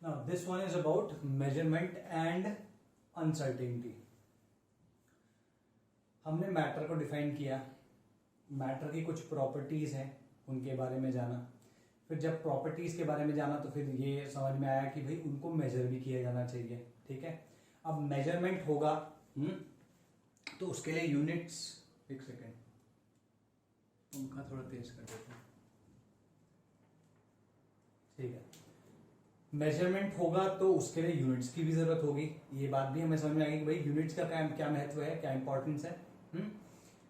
Now this one is about measurement and uncertainty. हमने matter को define किया, matter की कुछ प्रॉपर्टीज हैं उनके बारे में जाना, फिर जब प्रॉपर्टीज के बारे में जाना तो फिर ये समझ में आया कि भाई उनको मेजर भी किया जाना चाहिए। ठीक है, अब मेजरमेंट होगा तो उसके लिए यूनिट्स, एक सेकेंड पंखा थोड़ा तेज कर देते हैं। ठीक है, मेजरमेंट होगा तो उसके लिए यूनिट्स की भी जरूरत होगी। ये बात भी हमें समझ में आएगी कि भाई यूनिट्स का क्या महत्व है, क्या इंपॉर्टेंस है।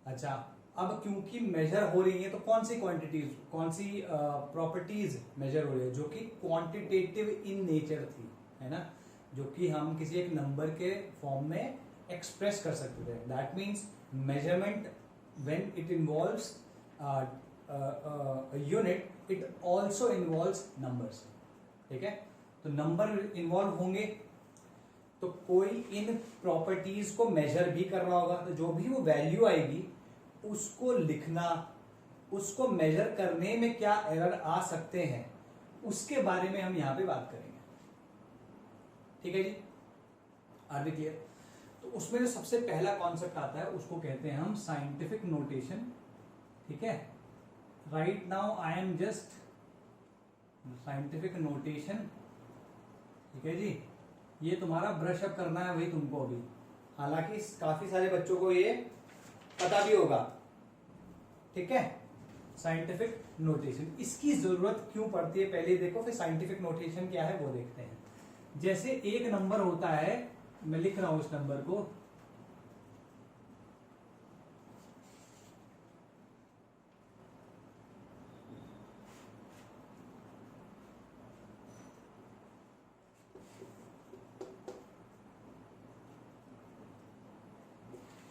अच्छा, अब क्योंकि मेजर हो रही है तो कौन सी क्वांटिटीज, कौन सी प्रॉपर्टीज मेजर हो रही है जो कि क्वांटिटेटिव इन नेचर थी, है ना, जो कि हम किसी एक नंबर के फॉर्म में एक्सप्रेस कर सकते थे। That means measurement when it involves unit it also involves numbers. ठीक है, तो नंबर इन्वॉल्व होंगे तो कोई इन प्रॉपर्टीज को मेजर भी करना होगा, तो जो भी वो वैल्यू आएगी उसको लिखना, उसको मेजर करने में क्या एरर आ सकते हैं उसके बारे में हम यहां पे बात करेंगे। ठीक है जी, आर वी क्लियर? तो उसमें जो सबसे पहला कॉन्सेप्ट आता है उसको कहते हैं हम साइंटिफिक नोटेशन। ठीक है, right now I am just scientific notation. ठीक है जी, ये तुम्हारा ब्रश अप करना है भाई तुमको अभी, हालांकि काफी सारे बच्चों को ये पता भी होगा। ठीक है, साइंटिफिक नोटेशन, इसकी जरूरत क्यों पड़ती है पहले देखो, फिर साइंटिफिक नोटेशन क्या है वो देखते हैं। जैसे एक नंबर होता है, मैं लिख रहा हूं इस नंबर को,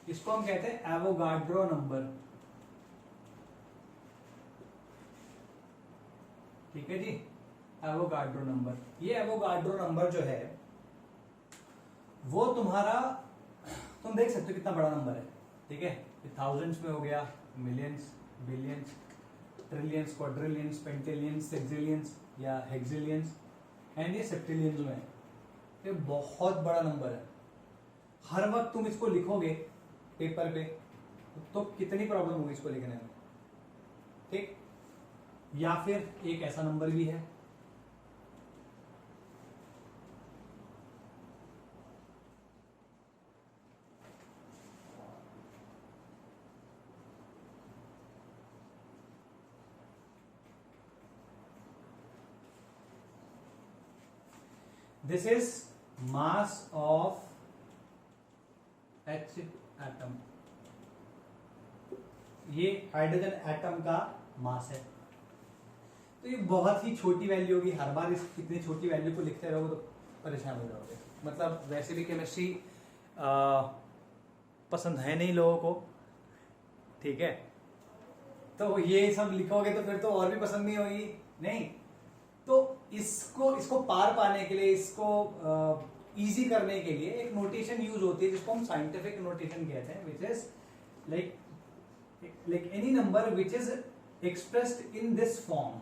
इसको हम कहते हैं एवोगाड्रो नंबर। ठीक है जी, एवोगाड्रो नंबर। ये एवोगाड्रो नंबर जो है वो तुम्हारा, तुम देख सकते हो कितना बड़ा नंबर है। ठीक है, थाउजेंड्स में हो गया, मिलियंस, बिलियंस, ट्रिलियंस, क्वाड्रिलियंस, पेंटिलियंस, सेक्सिलियंस या हेक्सिलियंस, एंड ये सेप्टिलियंस में है। ये बहुत बड़ा नंबर है। हर वक्त तुम इसको लिखोगे पेपर पे तो कितनी प्रॉब्लम होगी इसको लिखने में। ठीक, या फिर एक ऐसा नंबर भी है, this is mass of H atom. ये हाइड्रोजन एटम का मास है। तो ये बहुत ही छोटी वैल्यू होगी, हर बार इस इतनी छोटी वैल्यू को लिखते रहोगे तो परेशान हो जाओगे। मतलब वैसे भी केमिस्ट्री पसंद है नहीं लोगों को। ठीक है, तो ये सब लिखोगे तो फिर तो और भी पसंद नहीं होगी। नहीं, तो इसको पार पाने के लिए, इसको इजी करने के लिए एक नोटेशन यूज होती है जिसको हम साइंटिफिक नोटेशन कहते हैं, which is like any number which is expressed in this form,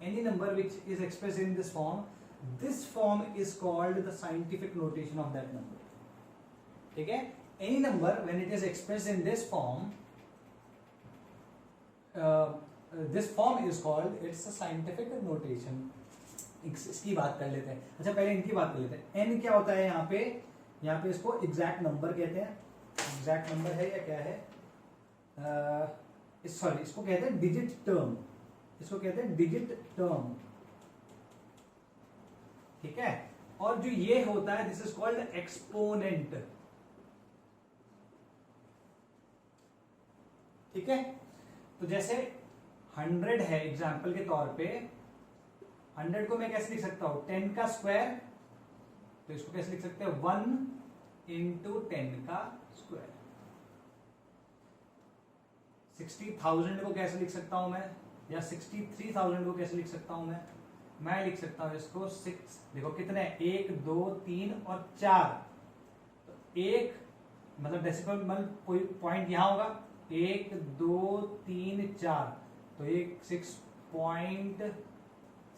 any number which is expressed in this form, this form is called the scientific notation of that number. ठीक है, any number when it is expressed in this form, this form is called its a scientific notation. इसकी बात कर लेते हैं। अच्छा, पहले इनकी बात कर लेते हैं। n क्या होता है यहाँ पे इसको एग्जैक्ट नंबर कहते हैं। एग्जैक्ट नंबर है या क्या है, सॉरी, इसको कहते हैं डिजिट टर्म, इसको कहते हैं डिजिट टर्म। ठीक है, और जो ये होता है दिस इज कॉल्ड एक्सपोनेंट। ठीक है, तो जैसे 100 है एग्जाम्पल के तौर पे, 100 को मैं कैसे लिख सकता हूं, 10 का स्क्वायर, तो इसको कैसे लिख सकते हैं, 1 इंटू 10 का स्क्वायर। 60,000 को कैसे लिख सकता हूं मैं, या 63,000 को कैसे लिख सकता हूं मैं लिख सकता हूं इसको 6, देखो कितने, 1 2 3 और 4, तो एक मतलब डेसिमल पॉइंट यहां होगा, 1 2 3 4, तो एक 6.3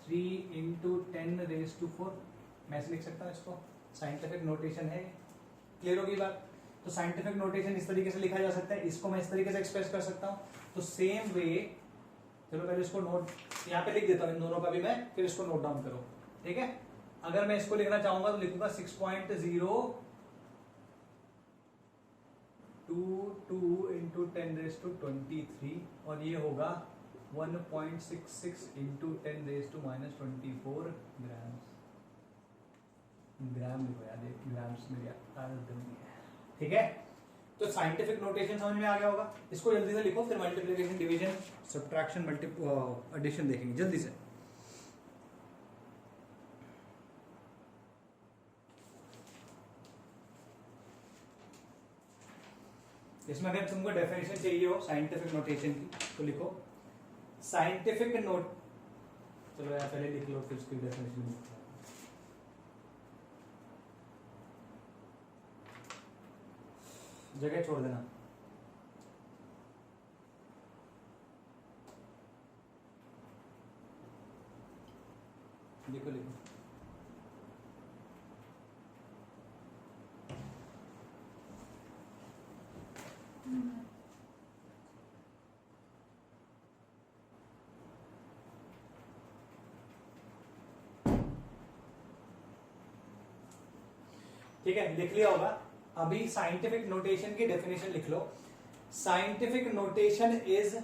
3 इंटू 10⁻⁴। मैं ऐसे लिख सकता हूँ इसको, साइंटिफिक नोटेशन है। क्लियर होगी बात? तो साइंटिफिक नोटेशन इस तरीके से लिखा जा सकता है, इसको मैं इस तरीके से एक्सप्रेस कर सकता हूँ। तो सेम वे, चलो पहले इसको नोट यहाँ पे लिख देता हूँ इन दोनों का भी मैं, फिर इसको नोट डाउन करो, ठीक है। अगर मैं इसको लिखना चाहूंगा तो लिखूंगा 6.022 इंटू 10⁻23 और ये होगा 1.66 इंटू 10⁻⁻24 ग्राम्स। ग्राम लिखो यार, ग्राम्स में आदत नहीं है, ठीक है। तो साइंटिफिक नोटेशन समझ में आ गया होगा। इसको जल्दी से लिखो, फिर मल्टीप्लिकेशन, डिवीजन, सब्ट्रैक्शन, एडिशन देखेंगे जल्दी से। इसमें अगर तुमको डेफिनेशन चाहिए हो साइंटिफिक नोटेशन की तो लिखो साइंटिफिक नोट, चलो यार पहले लिख लो फिर उसकी डेफिनेशन लिखो। जगह छोड़ देना। लिखो लिखो। ठीक है, लिख लिया होगा। अभी साइंटिफिक नोटेशन की डेफिनेशन लिख लो। Scientific notation is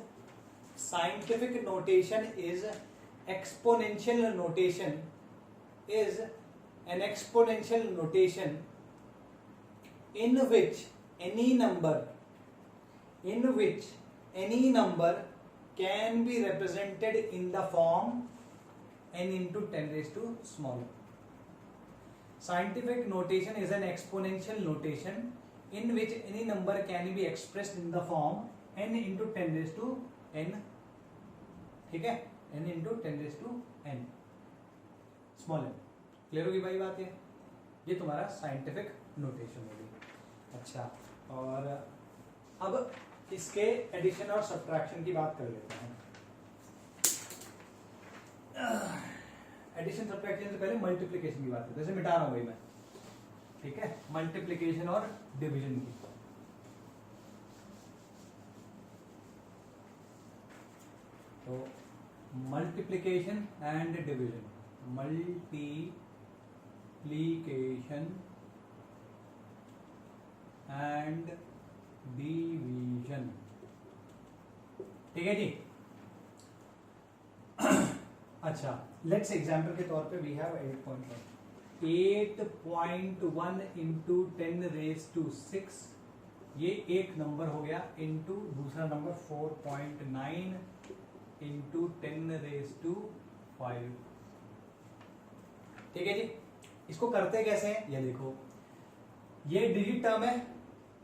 exponential notation, is an exponential notation in which any number can be represented in the form n into 10⁻⁻. Scientific notation is an exponential notation in which any number can be expressed in the form n into 10⁻n, ठीक है, n into 10⁻n small n। Clear होगी भाई बात? ये तुम्हारा scientific notation होगी। अच्छा, और अब इसके एडिशन और सब्ट्रैक्शन की बात कर लेते हैं। एडिशन सब्ट्रैक्शन से पहले मल्टीप्लिकेशन की बात करते हैं, जैसे मिटा रहा हूं भाई मैं, ठीक है, मल्टीप्लिकेशन और डिवीजन की। तो multiplication and division, multiplication and division, ठीक है जी। अच्छा, लेट्स एग्जाम्पल के तौर पे वी हैव 8.1 इंटू 10⁻⁶, ये एक नंबर हो गया, इंटू दूसरा नंबर 4.9 इंटू 10⁵, ठीक है जी। इसको करते कैसे हैं ये देखो, ये डिजिट टर्म है,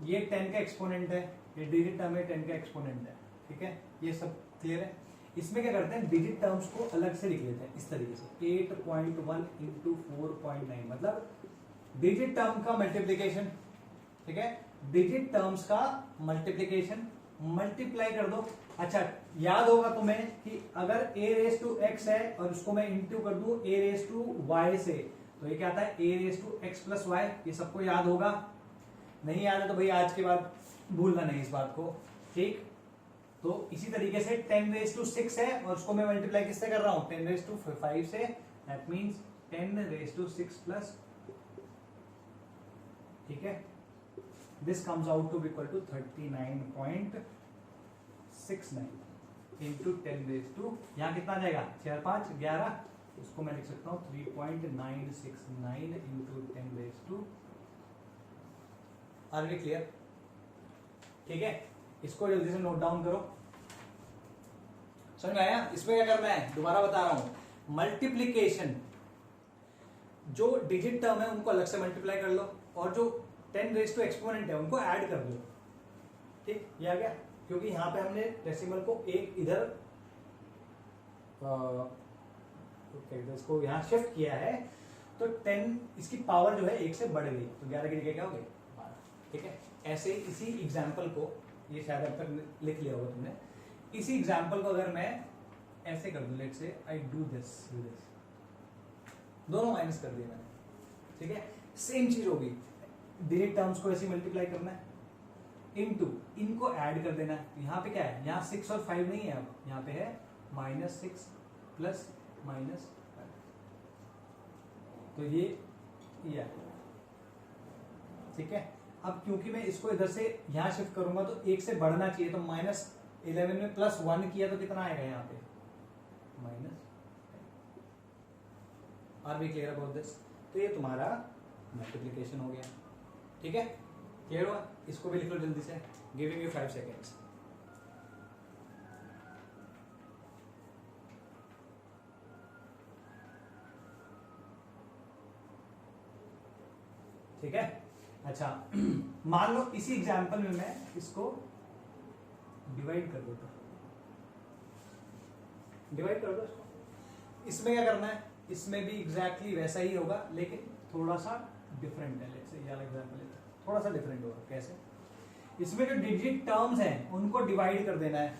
ये 10 का एक्सपोनेंट है, ये डिजिट टर्म है 10 का एक्सपोनेंट है, ठीक है, ये सब क्लियर है। इसमें क्या करते हैं, डिजिट टर्म्स को अलग से लिख लेते हैं इस तरीके से, 8.1 इंटू 4.9 मतलब डिजिट टर्म का मल्टीप्लीकेशन, ठीक है, डिजिट टर्म्स का मल्टीप्लीकेशन, मल्टीप्लाई कर दो। अच्छा, याद होगा तुम्हें कि अगर a⁻x है और उसको मैं इंटू कर दूं a⁻y से, तो ये क्या आता है a⁻x + y, ये सबको याद होगा। नहीं याद है तो भाई आज के बाद भूलना नहीं इस बात को, ठीक। तो इसी तरीके से 10⁻6 है और उसको मैं मल्टीप्लाई किससे कर रहा हूं, 10⁻5 से, दैट मींस 10⁻6+, ठीक है, this comes out to equal to 39.69 into 10⁻, यहाँ कितना जाएगा, 4 5 11, उसको मैं लिख सकता हूँ 3.969 इंटू 10⁻। Are we clear? ठीक है, इसको जल्दी से नोट डाउन करो। समझ में आया? इसमें क्या करना है, दोबारा बता रहा हूं, मल्टीप्लीकेशन, जो डिजिट टर्म है उनको अलग से मल्टीप्लाई कर लो और जो 10⁻⁻ एक्सपोनेंट है उनको ऐड कर दो, ठीक, ये आ गया। क्योंकि यहां पे हमने डेसिमल को एक इधर इसको यहां शिफ्ट किया है, तो 10 इसकी पावर जो है 1 से बढ़ गई, तो 11 की जगह क्या हो गई, 12, ठीक है। ऐसे इसी एग्जाम्पल को, ये शायद अब तक लिख लिया होगा तुमने, इसी एग्जाम्पल को अगर मैं ऐसे कर दूं, let's say I do this, दोनों माइनस कर दिए मैंने, ठीक है। सेम चीज होगी, डिजिट टर्म्स को ऐसे मल्टीप्लाई करना है, इनटू इनको ऐड कर देना है। यहाँ पे क्या है, यहाँ 6 और 5 नहीं है, अब यहाँ पे है -6 प्लस -5, तो ये है, ठीक है। अब क्योंकि मैं इसको इधर से यहां शिफ्ट करूंगा तो 1 से बढ़ना चाहिए, तो -11 में +1 किया तो कितना आएगा यहाँ पे minus. Are we clear about this? तो ये तुम्हारा मल्टीप्लिकेशन हो गया, ठीक है। क्लियर हुआ? इसको भी लिख लो जल्दी से, गिविंग यू 5 सेकेंड्स। ठीक है। अच्छा मान लो इसी एग्जांपल में मैं इसको डिवाइड कर देता हूं, डिवाइड कर दो इसको। इसमें क्या करना है, इसमें भी एग्जैक्टली वैसा ही होगा लेकिन थोड़ा सा डिफरेंट है। लेट्स से ये वाला एग्जांपल लेते हैं, थोड़ा सा डिफरेंट होगा। कैसे? इसमें जो डिजिट टर्म्स हैं उनको डिवाइड कर देना है,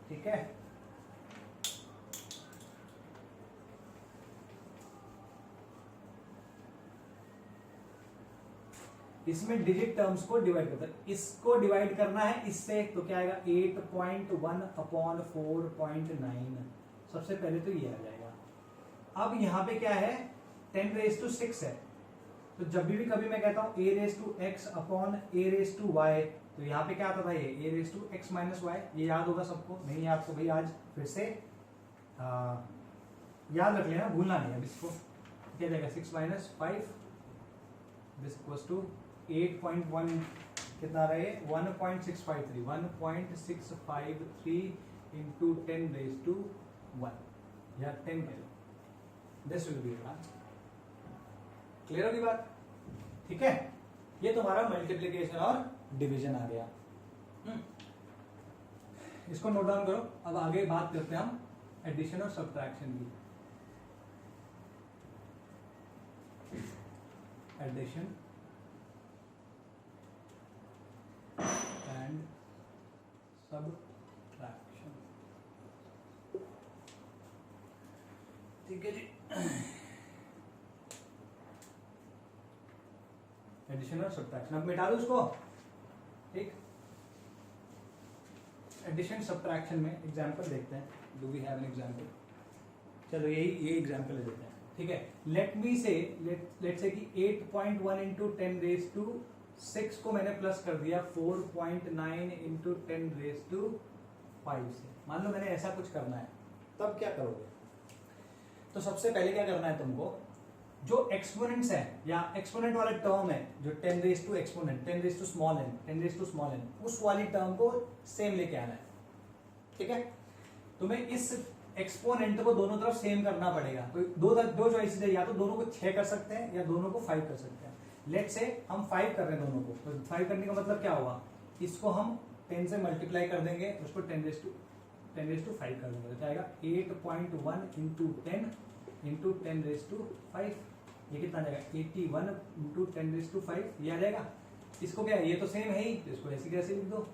ठीक है। इसमें डिजिट टर्म्स को डिवाइड करता है, इसको डिवाइड करना है इससे, तो क्या आएगा 8.1/4.9। सबसे पहले तो ये आ जाएगा। अब यहां पे क्या है 10⁻⁶ है, तो जब भी कभी मैं कहता हूं a⁻x/a⁻y, तो यहाँ पे क्या आता था ये a⁻x-y। ये याद होगा सबको, नहीं याद तो भाई आज फिर से याद रख लेना, भूलना नहीं। अब इसको क्या जाएगा 6 - 5 दिस इक्वल्स टू 8.1 कितना रहे 1.653 into 10⁻1 या 10 kilo, this will be answer. Clear होगी बात? ठीक है, ये तुम्हारा मल्टीप्लिकेशन और डिवीजन आ गया। इसको नोट डाउन करो। अब आगे बात करते हैं हम एडिशन और सब्ट्रैक्शन की। एडिशन एंड सब्ट्रैक्शन, ठीक है जी। एडिशन और सब्ट्रैक्शन, अब मिटा दो उसको, ठीक। एडिशन सब्ट्रैक्शन में एग्जांपल देखते हैं। Do we have an example? चलो ये एग्जांपल ले लेते हैं, ठीक है। लेट मी से लेट से कि 8.1 into 10⁻6 को मैंने प्लस कर दिया 4.9 into 10⁵ से। मान लो मैंने ऐसा कुछ करना है, तब क्या करोगे? तो सबसे पहले क्या करना है तुमको, जो एक्सपोनेंट्स है या एक्सपोनेंट वाला टर्म है, जो 10⁻⁻, एक्सपोनेंट 10⁻n, उस वाली टर्म को सेम लेके आना है, ठीक है। तुम्हें इस एक्सपोनेंट को दोनों तरफ सेम करना पड़ेगा। तो दो चॉइसेस है, या तो दोनों को 6 कर सकते हैं या दोनों को 5 कर सकते हैं। लेट से हम 5 कर रहे हैं दोनों को, तो 5 करने का मतलब क्या हुआ, इसको हम 10 से मल्टीप्लाई कर देंगे, उसको 10⁻5 कर देंगे, तो क्या आएगा 8.1 into 10 into 10⁵। ये कितना आ जाएगा 81 into 10⁵, ये आ जाएगा। इसको क्या है, ये तो सेम है ही, तो इसको ऐसे कैसे लिख दो।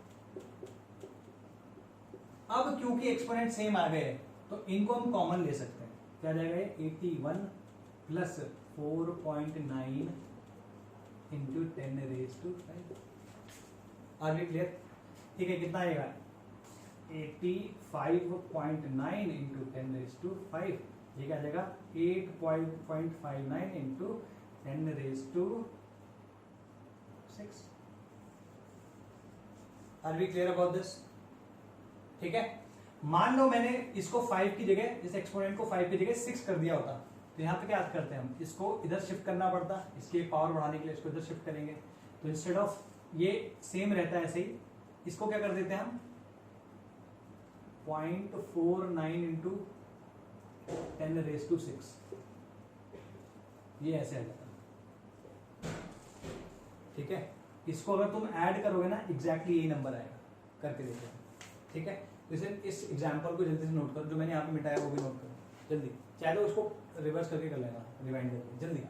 अब क्योंकि एक्सपोनेंट सेम आ गए तो इनको हम कॉमन ले सकते हैं। क्या जाएगा 81 plus 4.9 into 10⁵। Are we clear? ठीक है, कितना आएगा 85.9 into 10⁵। ये क्या आ जाएगा 8.59 into 10⁶। Are we clear about this? ठीक है। मान लो मैंने इसको 5 की जगह, इस एक्सपोनेंट को 5 की जगह 6 कर दिया होता, तो यहाँ पे क्या करते हैं हम, इसको इधर शिफ्ट करना पड़ता, इसकी पावर बढ़ाने के लिए इसको इधर शिफ्ट करेंगे। तो इंस्टेड ऑफ ये सेम रहता है ऐसे ही, इसको क्या कर देते हैं हम 0.49 into 10⁶। ये ऐसे आ जाता है, ठीक है। इसको अगर तुम ऐड करोगे ना, एग्जैक्टली यही नंबर आएगा, करके देखो, ठीक है। जैसे इस एग्जांपल को जल्दी से नोट करो, जो मैंने यहाँ पे मिटाया वो भी नोट करो जल्दी, चाहे तो उसको रिवर्स करके कर लेना, रिवाइंड करके जल्दी,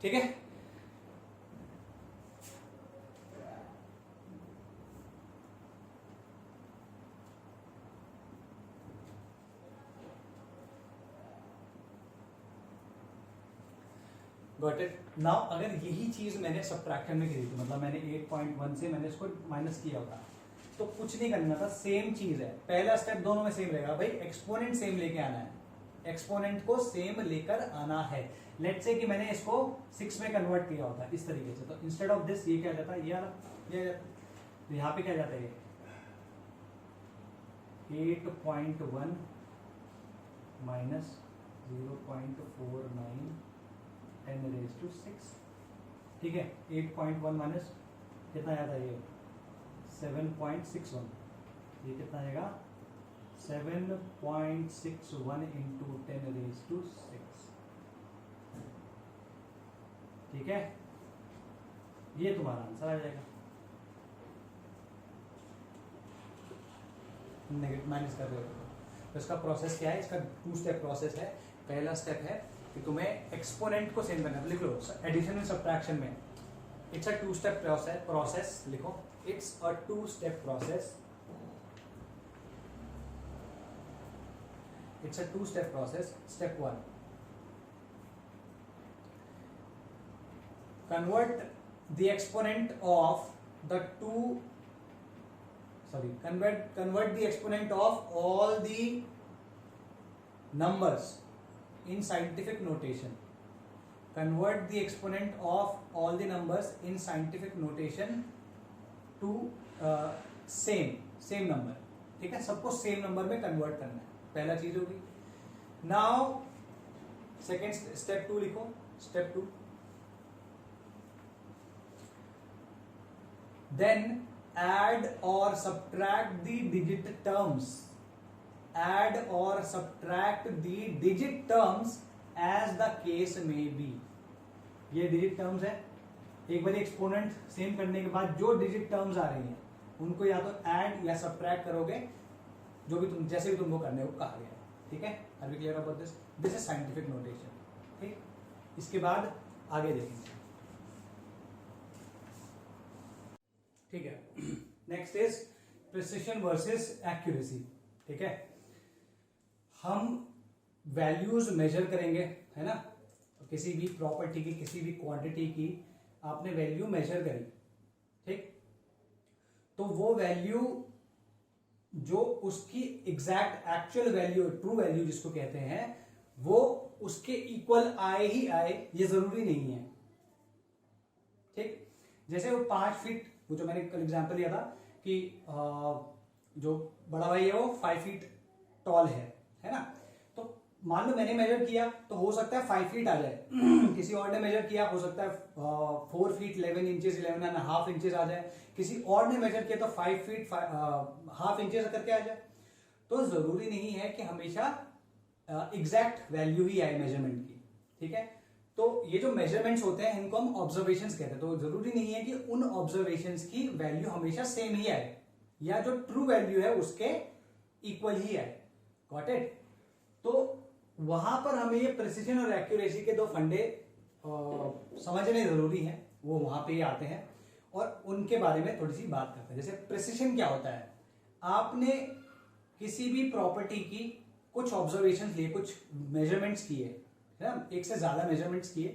ठीक है। Got it. नाउ अगर यही चीज मैंने सब्ट्रैक्शन में करी थी, मतलब मैंने 8.1 से मैंने इसको माइनस किया होता, तो कुछ नहीं करना था, सेम चीज है, पहला स्टेप दोनों में सेम रहेगा भाई, एक्सपोनेंट सेम लेके आना है, एक्सपोनेंट को सेम लेकर आना है। लेट्स से कि मैंने इसको 6 में कन्वर्ट किया होता इस तरीके से, तो इंस्टेड ऑफ दिस ये क्या जाता है, ये आ जाता, तो यहाँ पे क्या जाता है, 8.1 माइनस 0.49 10⁻⁶, ठीक है। 8.1 माइनस कितना आता है ये 7.61, ये कितना आएगा 7.61 इंटू 10⁻⁶, ठीक है, ये तुम्हारा आंसर आ जाएगा। नेगेटिव माइनस कर रहे हो तो इसका प्रोसेस क्या है, इसका 2 स्टेप प्रोसेस है। पहला स्टेप है कि तुम्हें एक्सपोनेंट को सेम करना है, लिख लो एडिशन एंड सब्ट्रैक्शन में इट्स अ 2 स्टेप प्रोसेस लिखो, it's a 2 step process, it's a 2-step process. Step 1, convert the exponent of the convert the exponent of all the numbers in scientific notation. Convert the exponent of all the numbers in scientific notation to same number, ठीक है, सबको same number में convert करना है, पहला चीज होगी। Now second step 2 लिखो, step 2, then add or subtract the digit terms, add or subtract the digit terms as the case may be। ये डिजिट टर्म्स है, एक बार एक्सपोनेंट सेम करने के बाद जो डिजिट टर्म्स आ रही हैं उनको या तो ऐड या सब्ट्रैक्ट करोगे, जो भी तुम जैसे भी तुमको करने को कहा गया है, ठीक है। Are we clear about this, this is scientific notation, ठीक। इसके बाद आगे देखेंगे, ठीक है। Next is precision versus accuracy, ठीक है। हम वैल्यूज मेजर करेंगे, है ना, किसी भी प्रॉपर्टी की, किसी भी क्वांटिटी की आपने वैल्यू मेजर करी, ठीक, तो वो वैल्यू जो उसकी exact actual value, true value जिसको कहते हैं, वो उसके इक्वल आए ही आए, ये जरूरी नहीं है, ठीक। जैसे वो 5 फीट, वो जो मैंने कल एग्जांपल लिया था कि जो बड़ा भाई है वो 5 फीट टॉल है ना, तो मान लो मैंने मेजर किया तो हो सकता है 5 फीट आ जाए किसी और ने मेजर किया हो सकता है 4 फीट 11 इंचेस 11.5 इंचेस आ जाए, किसी और ने मेजर किया तो 5 फीट हाफ इंचेस करके आ जाए। तो जरूरी नहीं है कि हमेशा एग्जैक्ट वैल्यू ही आए मेजरमेंट की, ठीक है। तो ये जो मेजरमेंट्स होते हैं इनको हम ऑब्जर्वेशंस कहते हैं, तो जरूरी नहीं है कि उन ऑब्जर्वेशंस की वैल्यू हमेशा सेम ही आए या जो ट्रू वैल्यू है उसके इक्वल ही आए, गॉट इट। तो वहां पर हमें ये प्रिसिजन और एक्यूरेसी के 2 फंडे समझने जरूरी हैं, वो वहां पे ही आते हैं और उनके बारे में थोड़ी सी बात करते हैं। जैसे प्रिसिजन क्या होता है, आपने किसी भी प्रॉपर्टी की कुछ ऑब्जर्वेशंस लिए, कुछ मेजरमेंट्स किए, है ना, एक से ज्यादा मेजरमेंट्स किए,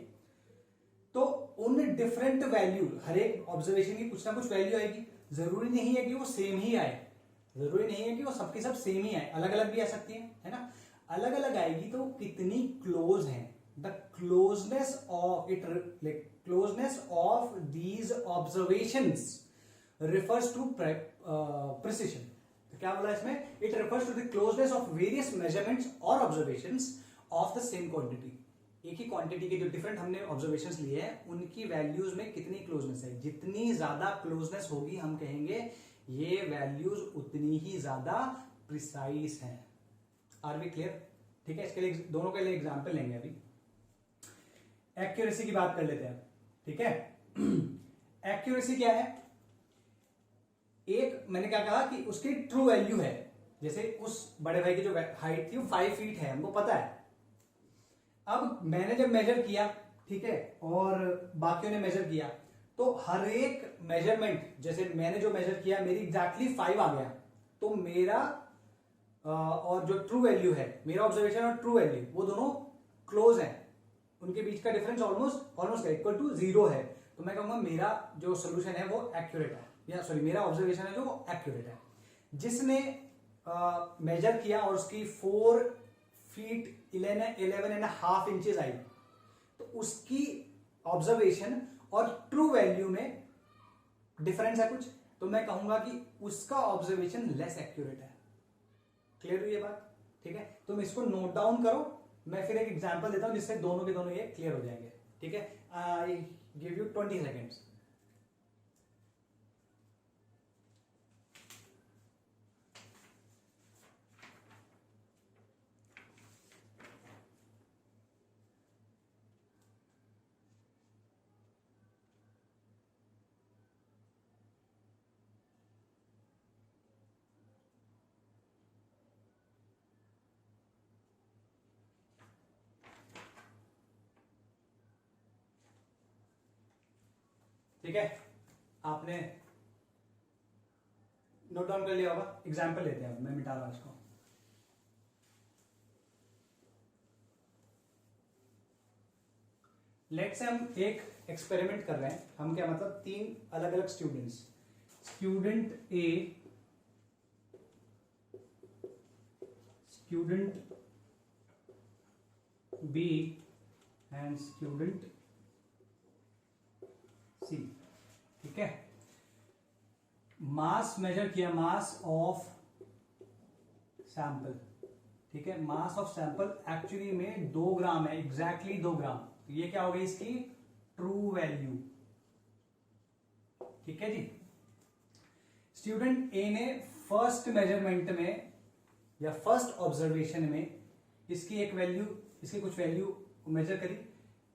तो उन डिफरेंट वैल्यू, हर एक ऑब्जर्वेशन की कुछ ना कुछ वैल्यू आएगी, जरूरी नहीं है कि वो सेम ही आए, जरूरी नहीं है कि वो सबके सब सेम ही आए, अलग अलग भी आ सकती है ना। अलग अलग आएगी तो कितनी क्लोज है, the closeness of it, closeness of these observations refers to precision. तो क्या बोला इसमें, it refers to the closeness of various measurements और observations of the same quantity. एक ही क्वांटिटी के जो डिफरेंट हमने ऑब्जर्वेशंस लिए हैं उनकी वैल्यूज में कितनी क्लोजनेस है, जितनी ज्यादा क्लोजनेस होगी हम कहेंगे ये वैल्यूज उतनी ही ज्यादा प्रिसाइज हैं। आर वी क्लियर, ठीक है। इसके लिए दोनों के लिए एग्जांपल लेंगे अभी। एक्यूरेसी की बात कर लेते हैं, ठीक है। एक्यूरेसी क्या है, एक मैंने क्या कहा कि उसकी ट्रू वैल्यू है, जैसे उस बड़े भाई की जो हाइट थी वो 5 फीट है, हमको पता है। अब मैंने जब मेजर किया, ठीक है, और बाकियों ने मेजर किया, तो हर एक मेजरमेंट, जैसे मैंने जो मेजर किया मेरी एग्जैक्टली 5 आ गया, तो मेरा और जो ट्रू वैल्यू है, मेरा ऑब्जर्वेशन और ट्रू वैल्यू वो दोनों क्लोज हैं, उनके बीच का difference almost almost equal to 0 है, तो मैं कहूंगा मेरा जो सोल्यूशन है वो एक्यूरेट है, या सॉरी मेरा ऑब्जर्वेशन है जो वो एक्यूरेट है। जिसने मेजर किया और उसकी 4 फीट 11.5 इंचेस आई, तो उसकी ऑब्जर्वेशन और ट्रू वैल्यू में डिफरेंस है कुछ, तो मैं कहूंगा कि उसका ऑब्जर्वेशन लेस एक्यूरेट है। क्लियर हुई ये बात? ठीक है, तुम इसको नोट डाउन करो, मैं फिर एक एग्जांपल देता हूं जिससे दोनों के दोनों ये क्लियर हो जाएंगे। ठीक है, आई गिव यू 20 सेकेंड्स। ठीक है, आपने नोट डाउन कर लिया होगा। एग्जाम्पल लेते हैं, मैं मिटा रहा हूं इसको। लेट्स से हम एक एक्सपेरिमेंट कर रहे हैं। हम क्या मतलब 3 अलग अलग students, student A, student B and student C. ठीक है, मास मेजर किया, मास ऑफ सैंपल। ठीक है, मास ऑफ सैंपल एक्चुअली में 2 ग्राम है, एग्जैक्टली 2 ग्राम। तो ये क्या हो गई इसकी ट्रू वैल्यू। ठीक है जी। स्टूडेंट ए ने फर्स्ट मेजरमेंट में या फर्स्ट ऑब्जर्वेशन में इसकी एक वैल्यू, इसकी कुछ वैल्यू मेजर करी,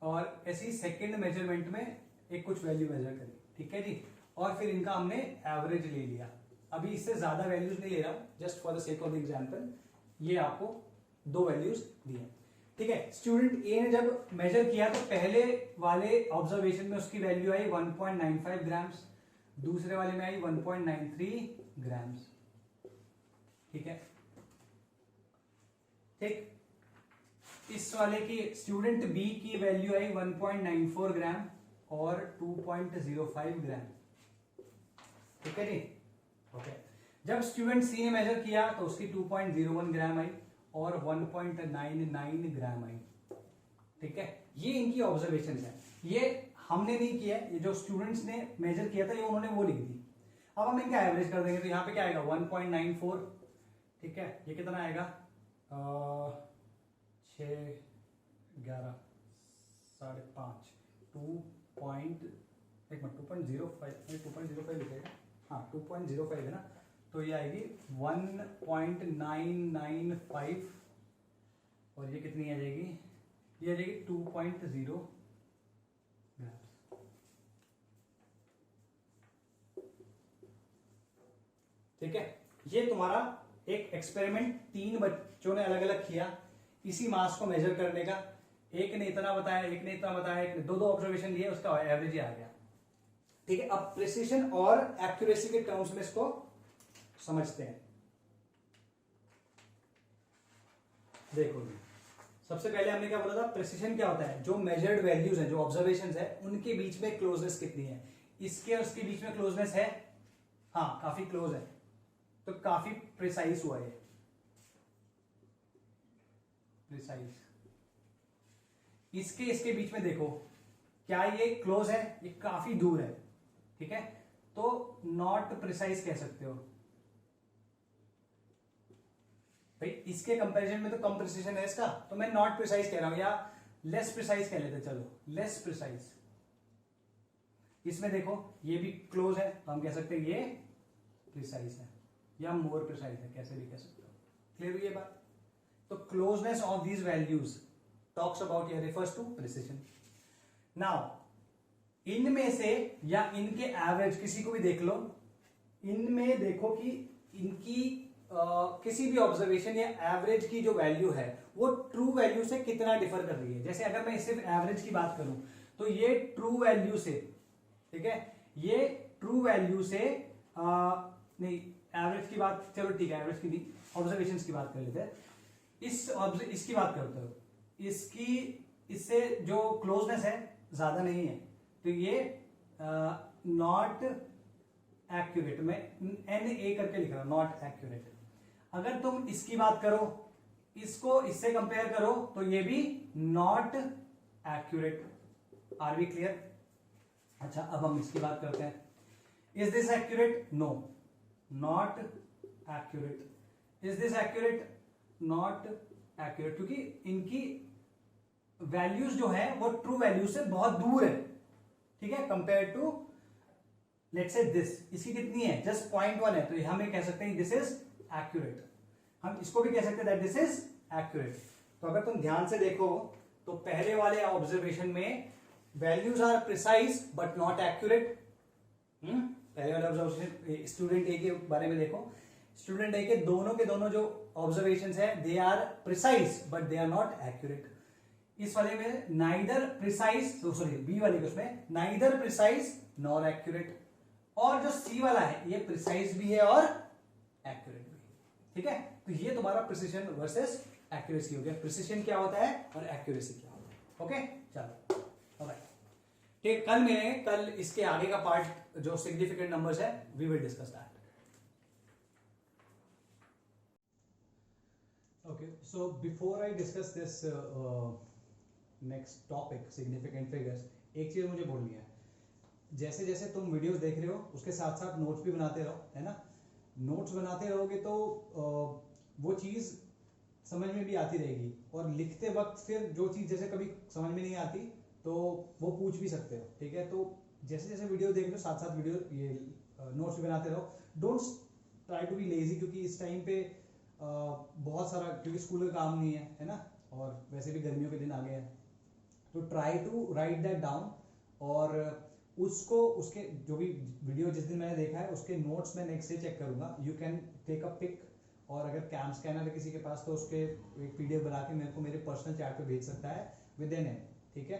और ऐसी सेकंड मेजरमेंट में एक कुछ वैल्यू मेजर करी। ठीक है जी, और फिर इनका हमने एवरेज ले लिया। अभी इससे ज्यादा वैल्यूज नहीं ले रहा हूं, just for the sake of the example ये आपको 2 वैल्यूज दिए। ठीक है, स्टूडेंट ए ने जब मेजर किया तो पहले वाले ऑब्जर्वेशन में उसकी वैल्यू आई 1.95 ग्राम्स, दूसरे वाले में आई 1.93 ग्राम्स। ठीक है, ठीक, इस वाले की स्टूडेंट बी की वैल्यू आई 1.94 ग्राम और 2.05 ग्राम। ठीक है जी, ओके। जब स्टूडेंट सी ने मेजर किया तो उसकी 2.01 ग्राम आई और 1.99 ग्राम आई। ठीक है, ये इनकी ऑब्जर्वेशन है, ये हमने नहीं किया, ये जो स्टूडेंट्स ने मेजर किया था ये उन्होंने वो लिख दी। अब हम इनका एवरेज कर देंगे तो यहाँ पे क्या आएगा 1.94। ठीक है, ये कितना आएगा 6, 11, 5.5, 2.05 लिखेगा, हाँ 2.05 है ना, तो ये आएगी 1.995 और ये कितनी आ जाएगी, ये आ जाएगी 2.0 ग्राम्स। ठीक है, ये तुम्हारा एक एक्सपेरिमेंट 3 बच्चों ने अलग अलग किया इसी मास को मेजर करने का। एक ने इतना बताया, एक ने इतना बताया, एक ने 2 ऑब्जर्वेशन लिए, उसका एवरेज ही आ गया। ठीक है, अब प्रिसिशन और एक्यूरेसी के टर्म्स में इसको समझते हैं। देखो सबसे पहले हमने क्या बोला था, प्रिसिशन क्या होता है, जो मेजर्ड वैल्यूज है, जो ऑब्जर्वेशंस है, उनके बीच में क्लोजनेस कितनी है। इसके और उसके बीच में क्लोजनेस है, हाँ काफी क्लोज है, तो काफी प्रिसाइज हुआ है, प्रिसाइज। इसके इसके बीच में देखो क्या ये क्लोज है, ये काफी दूर है। ठीक है, तो नॉट प्रिसाइज कह सकते हो भाई, इसके कंपैरिजन में तो कम प्रिसिशन है इसका, तो मैं नॉट प्रिसाइज कह रहा हूं, या लेस प्रिसाइज कह लेते, चलो लेस प्रिसाइज। इसमें देखो ये भी क्लोज है, तो हम कह सकते हैं ये प्रिसाइज है, या मोर प्रिसाइज है, कैसे भी कह सकते हो। क्लियर हुई ये बात? तो closeness of these values talks about या रिफर्स टू प्रिसिशन। नाउ इनमें से या इनके एवरेज किसी को भी देख लो, इनमें देखो कि इनकी किसी भी ऑब्जर्वेशन या एवरेज की जो वैल्यू है वो ट्रू वैल्यू से कितना डिफर कर रही है। जैसे अगर मैं सिर्फ एवरेज की बात करूं तो ये ट्रू वैल्यू से, ठीक है, ये ट्रू वैल्यू से नहीं, एवरेज की बात चलो ठीक है, एवरेज की नहीं, ऑब्जर्वेशन की बात कर लेते हैं। इसकी बात करते हो, इसकी इससे जो क्लोजनेस है ज्यादा नहीं है, तो ये नॉट एक्यूरेट, मैं NA करके लिख रहा हूं, नॉट एक्यूरेट। अगर तुम इसकी बात करो, इसको इससे कंपेयर करो, तो ये भी not accurate. Are we clear? अच्छा, अब हम इसकी बात करते हैं। Is this accurate? No, not accurate. Is this accurate? Not accurate, क्योंकि इनकी वैल्यूज जो है वो ट्रू वैल्यू से बहुत दूर है, ठीक है, compare to let's say this. इसकी कितनी है? जस्ट 0.1 है, तो हम ये कह सकते हैं दिस इज एक्यूरेट। हम इसको भी कह सकते हैं दैट दिस इज एक्यूरेट। तो अगर तुम ध्यान से देखो तो पहले वाले ऑब्जर्वेशन में values are precise but not accurate. पहले वाले ऑब्जर्वेशन स्टूडेंट ए के बारे में देखो, स्टूडेंट ए के दोनों जो ऑब्जर्वेशन है they are precise but they are not accurate. इस वाले में नाइदर प्रिसाइज, सॉरी बी वाले में नाइदर प्रिसाइज नॉर एक्यूरेट, और जो सी वाला है ये प्रिसाइज भी है और एक्यूरेट भी है, ठीक है। तो ये तुम्हारा प्रिसिशन वर्सेस एक्यूरेसी हो गया। प्रिसिशन क्या होता है और एक्यूरेसी क्या होता है। ओके, चलो ऑलराइट, ठीक। कल इसके आगे का पार्ट जो सिग्निफिकेंट नंबर्स है we will discuss that. Okay, so before I discuss this next topic, significant figures, एक चीज मुझे बोलनी है। जैसे जैसे तुम वीडियोस देख रहे हो उसके साथ साथ नोट्स भी बनाते रहो, है ना। नोट्स बनाते रहोगे तो वो चीज समझ में भी आती रहेगी, और लिखते वक्त फिर जो चीज जैसे कभी समझ में नहीं आती तो वो पूछ भी सकते हो, ठीक है। तो जैसे जैसे वीडियो देख रहे हो साथ साथ वीडियो ये नोट्स भी बनाते रहो। Don't try to be lazy, क्योंकि इस टाइम पे बहुत सारा, क्योंकि स्कूल का काम नहीं है ना, और वैसे भी गर्मियों के दिन आ गए हैं, तो try to write that down, और उसको उसके जो भी वीडियो जिस दिन मैंने देखा है उसके नोट्स मैं नेक्स्ट डे चेक करूंगा। You can take a pic, और अगर कैम स्कैनर है किसी के पास तो उसके एक PDF बना के मेरे को मेरे पर्सनल चैट पे भेज सकता है विद एन एम, ठीक है।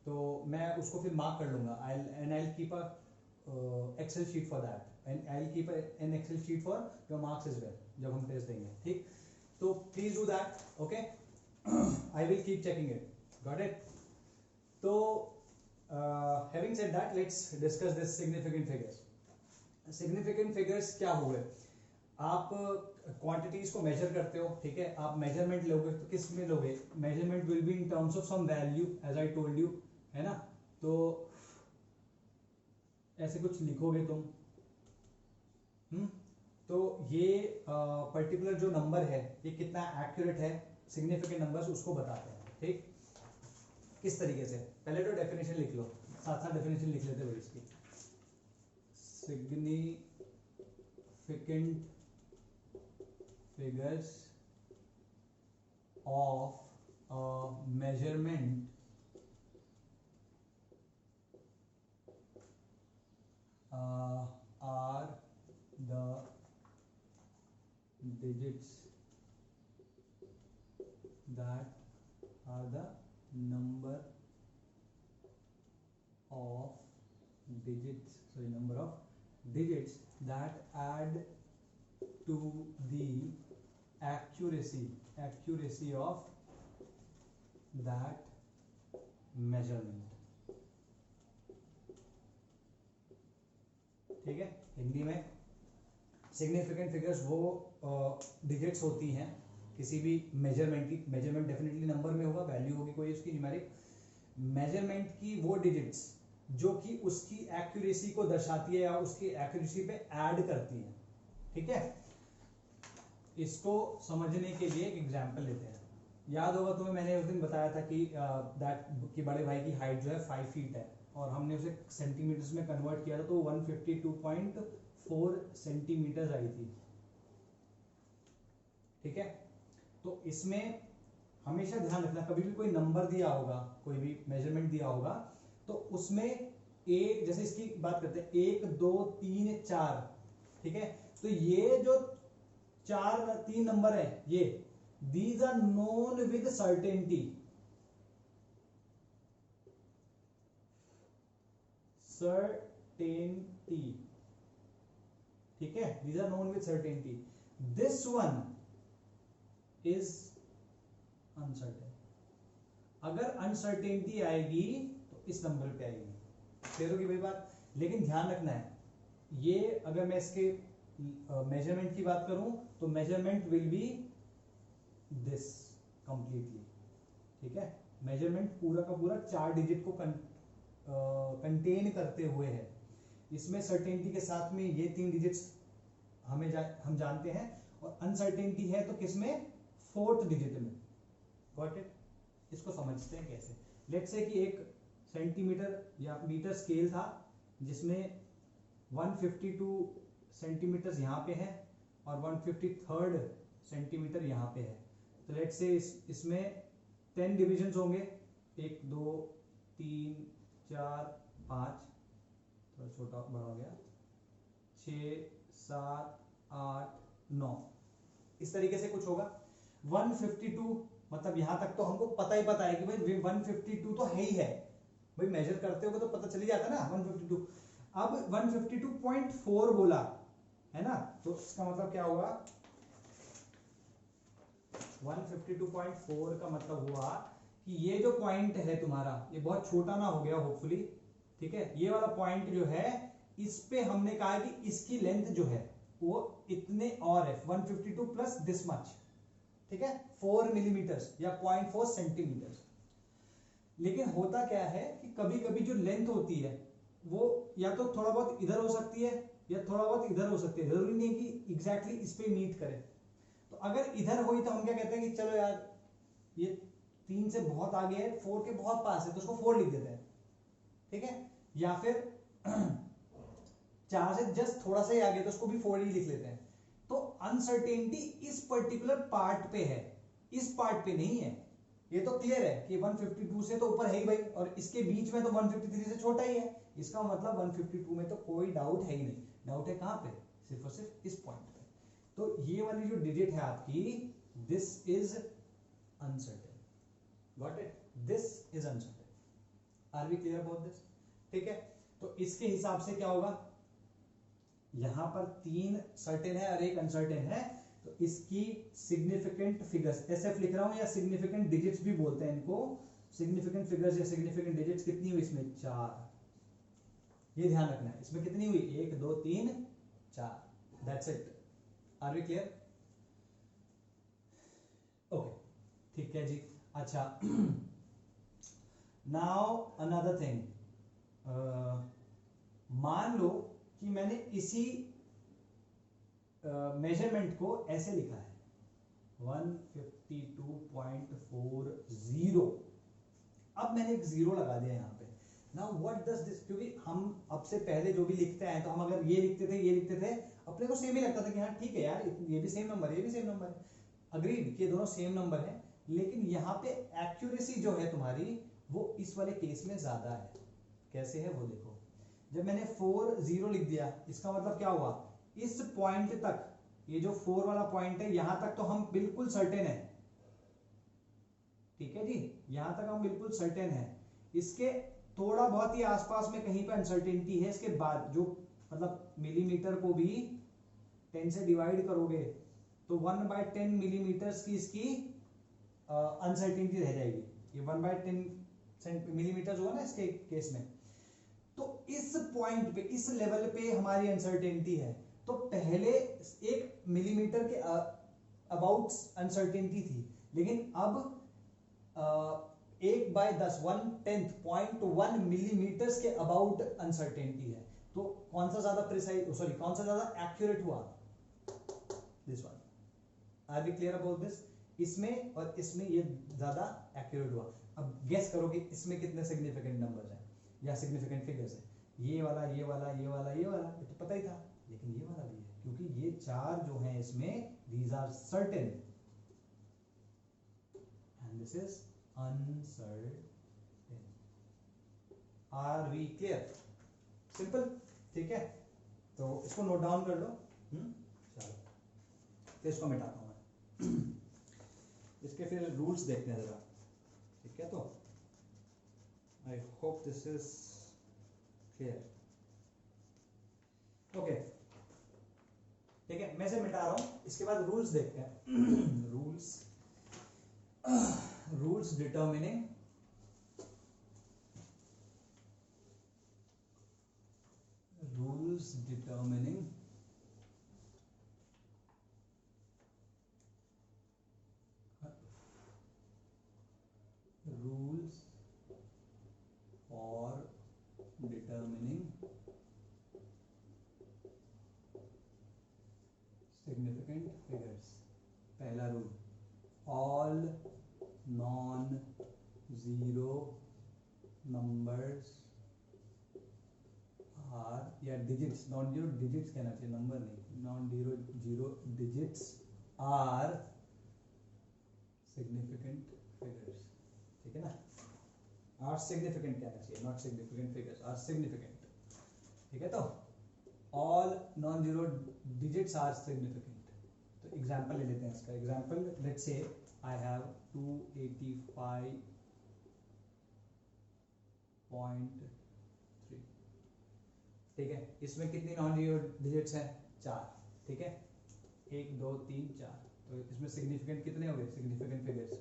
तो मैं उसको फिर मार्क कर लूंगा, I keep a Excel sheet for that, and I keep an Excel sheet for your marks as well जब हम टेस्ट देंगे, ठीक। तो please do that, okay. I will keep checking it, got it. तो having said that, let's discuss this significant figures. Significant figures क्या हुए? आप quantities को मेजर करते हो, ठीक है। आप मेजरमेंट लोगे तो किस में लोगे? Measurement will be in terms of some value, as I told you, है ना। तो ऐसे कुछ लिखोगे तुम, तो ये पर्टिकुलर जो नंबर है ये कितना एक्यूरेट है, सिग्निफिकेंट नंबर्स उसको बताते हैं, ठीक। किस तरीके से? पहले तो डेफिनेशन लिख लो, साथ साथ डेफिनेशन लिख लेते हो इसकी। Significant figures of measurement are the digits that are the number of digits that add to the accuracy of that measurement, ठीक है। हिंदी में सिग्निफिकेंट फिगर्स वो डिजिट्स होती हैं किसी भी मेजरमेंट की। मेजरमेंट डेफिनेटली नंबर में होगा, वैल्यू होगी कोई उसकी न्यूमेरिक। मेजरमेंट की वो डिजिट्स जो कि उसकी एक्यूरेसी को दर्शाती है या उसकी एक्यूरेसी पे ऐड करती है, ठीक है। इसको समझने के लिए एक एग्जांपल लेते हैं। याद होगा तुम्हें, मैंने उस दिन बताया था कि कि बड़े भाई की हाइट जो है 5 फीट है, और हमने उसे सेंटीमीटर्स में कन्वर्ट किया था तो 152.4 सेंटीमीटर आई थी, ठीक है। तो इसमें हमेशा ध्यान रखना, कभी भी कोई नंबर दिया होगा, कोई भी मेजरमेंट दिया होगा, तो उसमें एक, जैसे इसकी बात करते हैं 1 2 3 4, ठीक है। तो ये जो 3 नंबर है ये, these are known with certainty, ठीक है। these are known with certainty. This one is uncertain. अगर अनसर्टेनिटी आएगी तो इस नंबर पे आएगी। क्लियर होगी भाई बात। लेकिन ध्यान रखना है, ये अगर मैं इसके मेजरमेंट की बात करूं तो measurement will B this completely. ठीक है, मेजरमेंट पूरा का पूरा 4 डिजिट को कंटेन करते हुए है। इसमें सर्टेनिटी के साथ में ये 3 डिजिट्स हम जानते हैं, और अनसर्टेनिटी है तो किसमें, 4th डिजिट में। Got it. इसको समझते हैं कैसे। लेट्स से कि एक सेंटीमीटर या मीटर स्केल था जिसमें 152 सेंटीमीटर यहां पे है और 153rd सेंटीमीटर यहां पे है। तो लेट्स से इसमें 10 डिविजन्स होंगे, 1 2 3 4 5, थोड़ा छोटा बड़ा हो गया, 6 7 8 9, इस तरीके से कुछ होगा। 152 मतलब यहां तक तो हमको पता है कि भाई 152 तो है ही है भाई, मेजर करते हो तो पता चली जाता ना 152। अब 152.4 बोला है ना, तो इसका मतलब क्या होगा, 152.4 का मतलब हुआ कि ये जो पॉइंट है तुम्हारा, ये बहुत छोटा ना हो गया होपफुली। ठीक है, ये वाला पॉइंट जो है इस पे हमने कहा कि इसकी लेंथ जो है वो इतने और है, 152 प्लस दिस मच। ठीक है, 4 मिलीमीटर या 0.4 सेंटीमीटर। लेकिन होता क्या है कि कभी कभी जो लेंथ होती है वो या तो थोड़ा बहुत इधर हो सकती है या थोड़ा बहुत इधर हो सकती है, जरूरी नहीं कि एग्जैक्टली इस पे मीट करे। तो अगर इधर हुई तो हम क्या कहते हैं कि चलो यार ये 3 से बहुत आगे है, 4 के बहुत पास है, तो उसको 4 लिख देते हैं। ठीक है, या फिर 4 से जस्ट थोड़ा सा ही आगे तो उसको भी 4 ही लिख लेते हैं। तो अनसर्टेनिटी इस पर्टिकुलर पार्ट पे है, इस पार्ट पे नहीं है। ये तो क्लियर है कि 152 से तो ऊपर है ही भाई, और इसके बीच में तो 153 से छोटा ही है। इसका मतलब 152 में तो कोई डाउट है ही नहीं। डाउट है कहां पे, सिर्फ और सिर्फ इस पॉइंट पे। तो ये वाली जो डिजिट है आपकी, this is uncertain. Got it, this is uncertain. Are we clear about this? ठीक है, तो इसके हिसाब से क्या होगा, यहां पर 3 सर्टेन है और 1 अनसर्टेन है, तो इसकी सिग्निफिकेंट फिगर्स, एसएफ लिख रहा हूं या सिग्निफिकेंट डिजिट्स भी बोलते हैं इनको, सिग्निफिकेंट फिगर्स या सिग्निफिकेंट डिजिट्स कितनी हुई इसमें, 4। ये ध्यान रखना है, इसमें कितनी हुई, 1 2 3 4, that's it. Are we clear? Okay, ठीक है जी। अच्छा, नाउ अनदर थिंग, मान लो कि मैंने इसी मेजरमेंट को ऐसे लिखा है 152.40। अब मैंने एक 0 लगा दिया यहां पे। नाउ व्हाट डज दिस, क्योंकि हम अब से पहले जो भी लिखते हैं तो हम अगर ये लिखते थे अपने को सेम ही लगता था कि हाँ ठीक है यार, ये भी सेम नंबर है, ये भी सेम नंबर है, अग्रीड कि ये दोनों सेम नंबर है। लेकिन यहां पे एक्यूरेसी जो है तुम्हारी वो इस वाले केस में ज्यादा है। कैसे है वो देखो, जब मैंने 40 लिख दिया, इसका मतलब क्या हुआ, इस पॉइंट तक, ये जो 4 वाला पॉइंट है यहां तक तो हम बिल्कुल सर्टेन है। ठीक है जी, यहां तक हम बिल्कुल सर्टेन है। इसके थोड़ा बहुत ही आसपास में कहीं पे अनसर्टेनिटी है। इसके बाद जो मतलब मिलीमीटर को भी 10 से डिवाइड करोगे तो 1/10 मिलीमीटर की इसकी अनसर्टेनिटी रह जाएगी। ये 1/10 मिलीमीटर हुआ ना इसके केस में। तो इस पॉइंट पे, इस लेवल पे हमारी अनसर्टेनिटी है। तो पहले 1 मिलीमीटर के अबाउट अनसर्टेनिटी थी, लेकिन अब 1/10 1/10.1 मिलीमीटर के अबाउट अनसर्टेनिटी है। तो कौन सा ज्यादा प्रिसाइज, सॉरी कौन सा ज्यादा एक्यूरेट हुआ, this one. Are we clear about this? इसमें और इसमें ये ज्यादा एक्यूरेट हुआ। अब गेस करो कि इसमें कितने सिग्निफिकेंट नंबर्स हैं या सिग्निफिकेंट फिगर्स है। ये वाला, ये वाला, ये वाला, ये वाला, ये तो पता ही था, लेकिन ये वाला भी है, क्योंकि ये 4 जो हैं इसमें, these are certain and this is uncertain. Are we clear? Simple, ठीक है। तो इसको नोट डाउन कर लो। चलो, तो इसको मिटाता हूं मैं। इसके फिर रूल्स देखते हैं जरा, ठीक है। तो I hope this is clear. Okay, ठीक है, मैं इसे मिटा रहा हूं, इसके बाद रूल्स देखते हैं। Rules determining rules determining rules for determining significant figures. पहला rule, all non-zero numbers are, या digits, non-zero digits कहना चाहिए, नंबर नहीं, non-zero digits are significant figures. ठीक है ना, आर सिग्निफिकेंट कहना चाहिए, not significant figures, are significant. ठीक है, तो all non zero digits are significant. तो एग्जांपल ले लेते हैं इसका. एग्जांपल, लेट्स से आई हैव 285.3. ठीक है, इसमें कितनी नॉन जीरो डिजिट्स हैं? 4. ठीक है, 1 2 3 4. तो इसमें सिग्निफिकेंट कितने हो गए? Significant figures 4.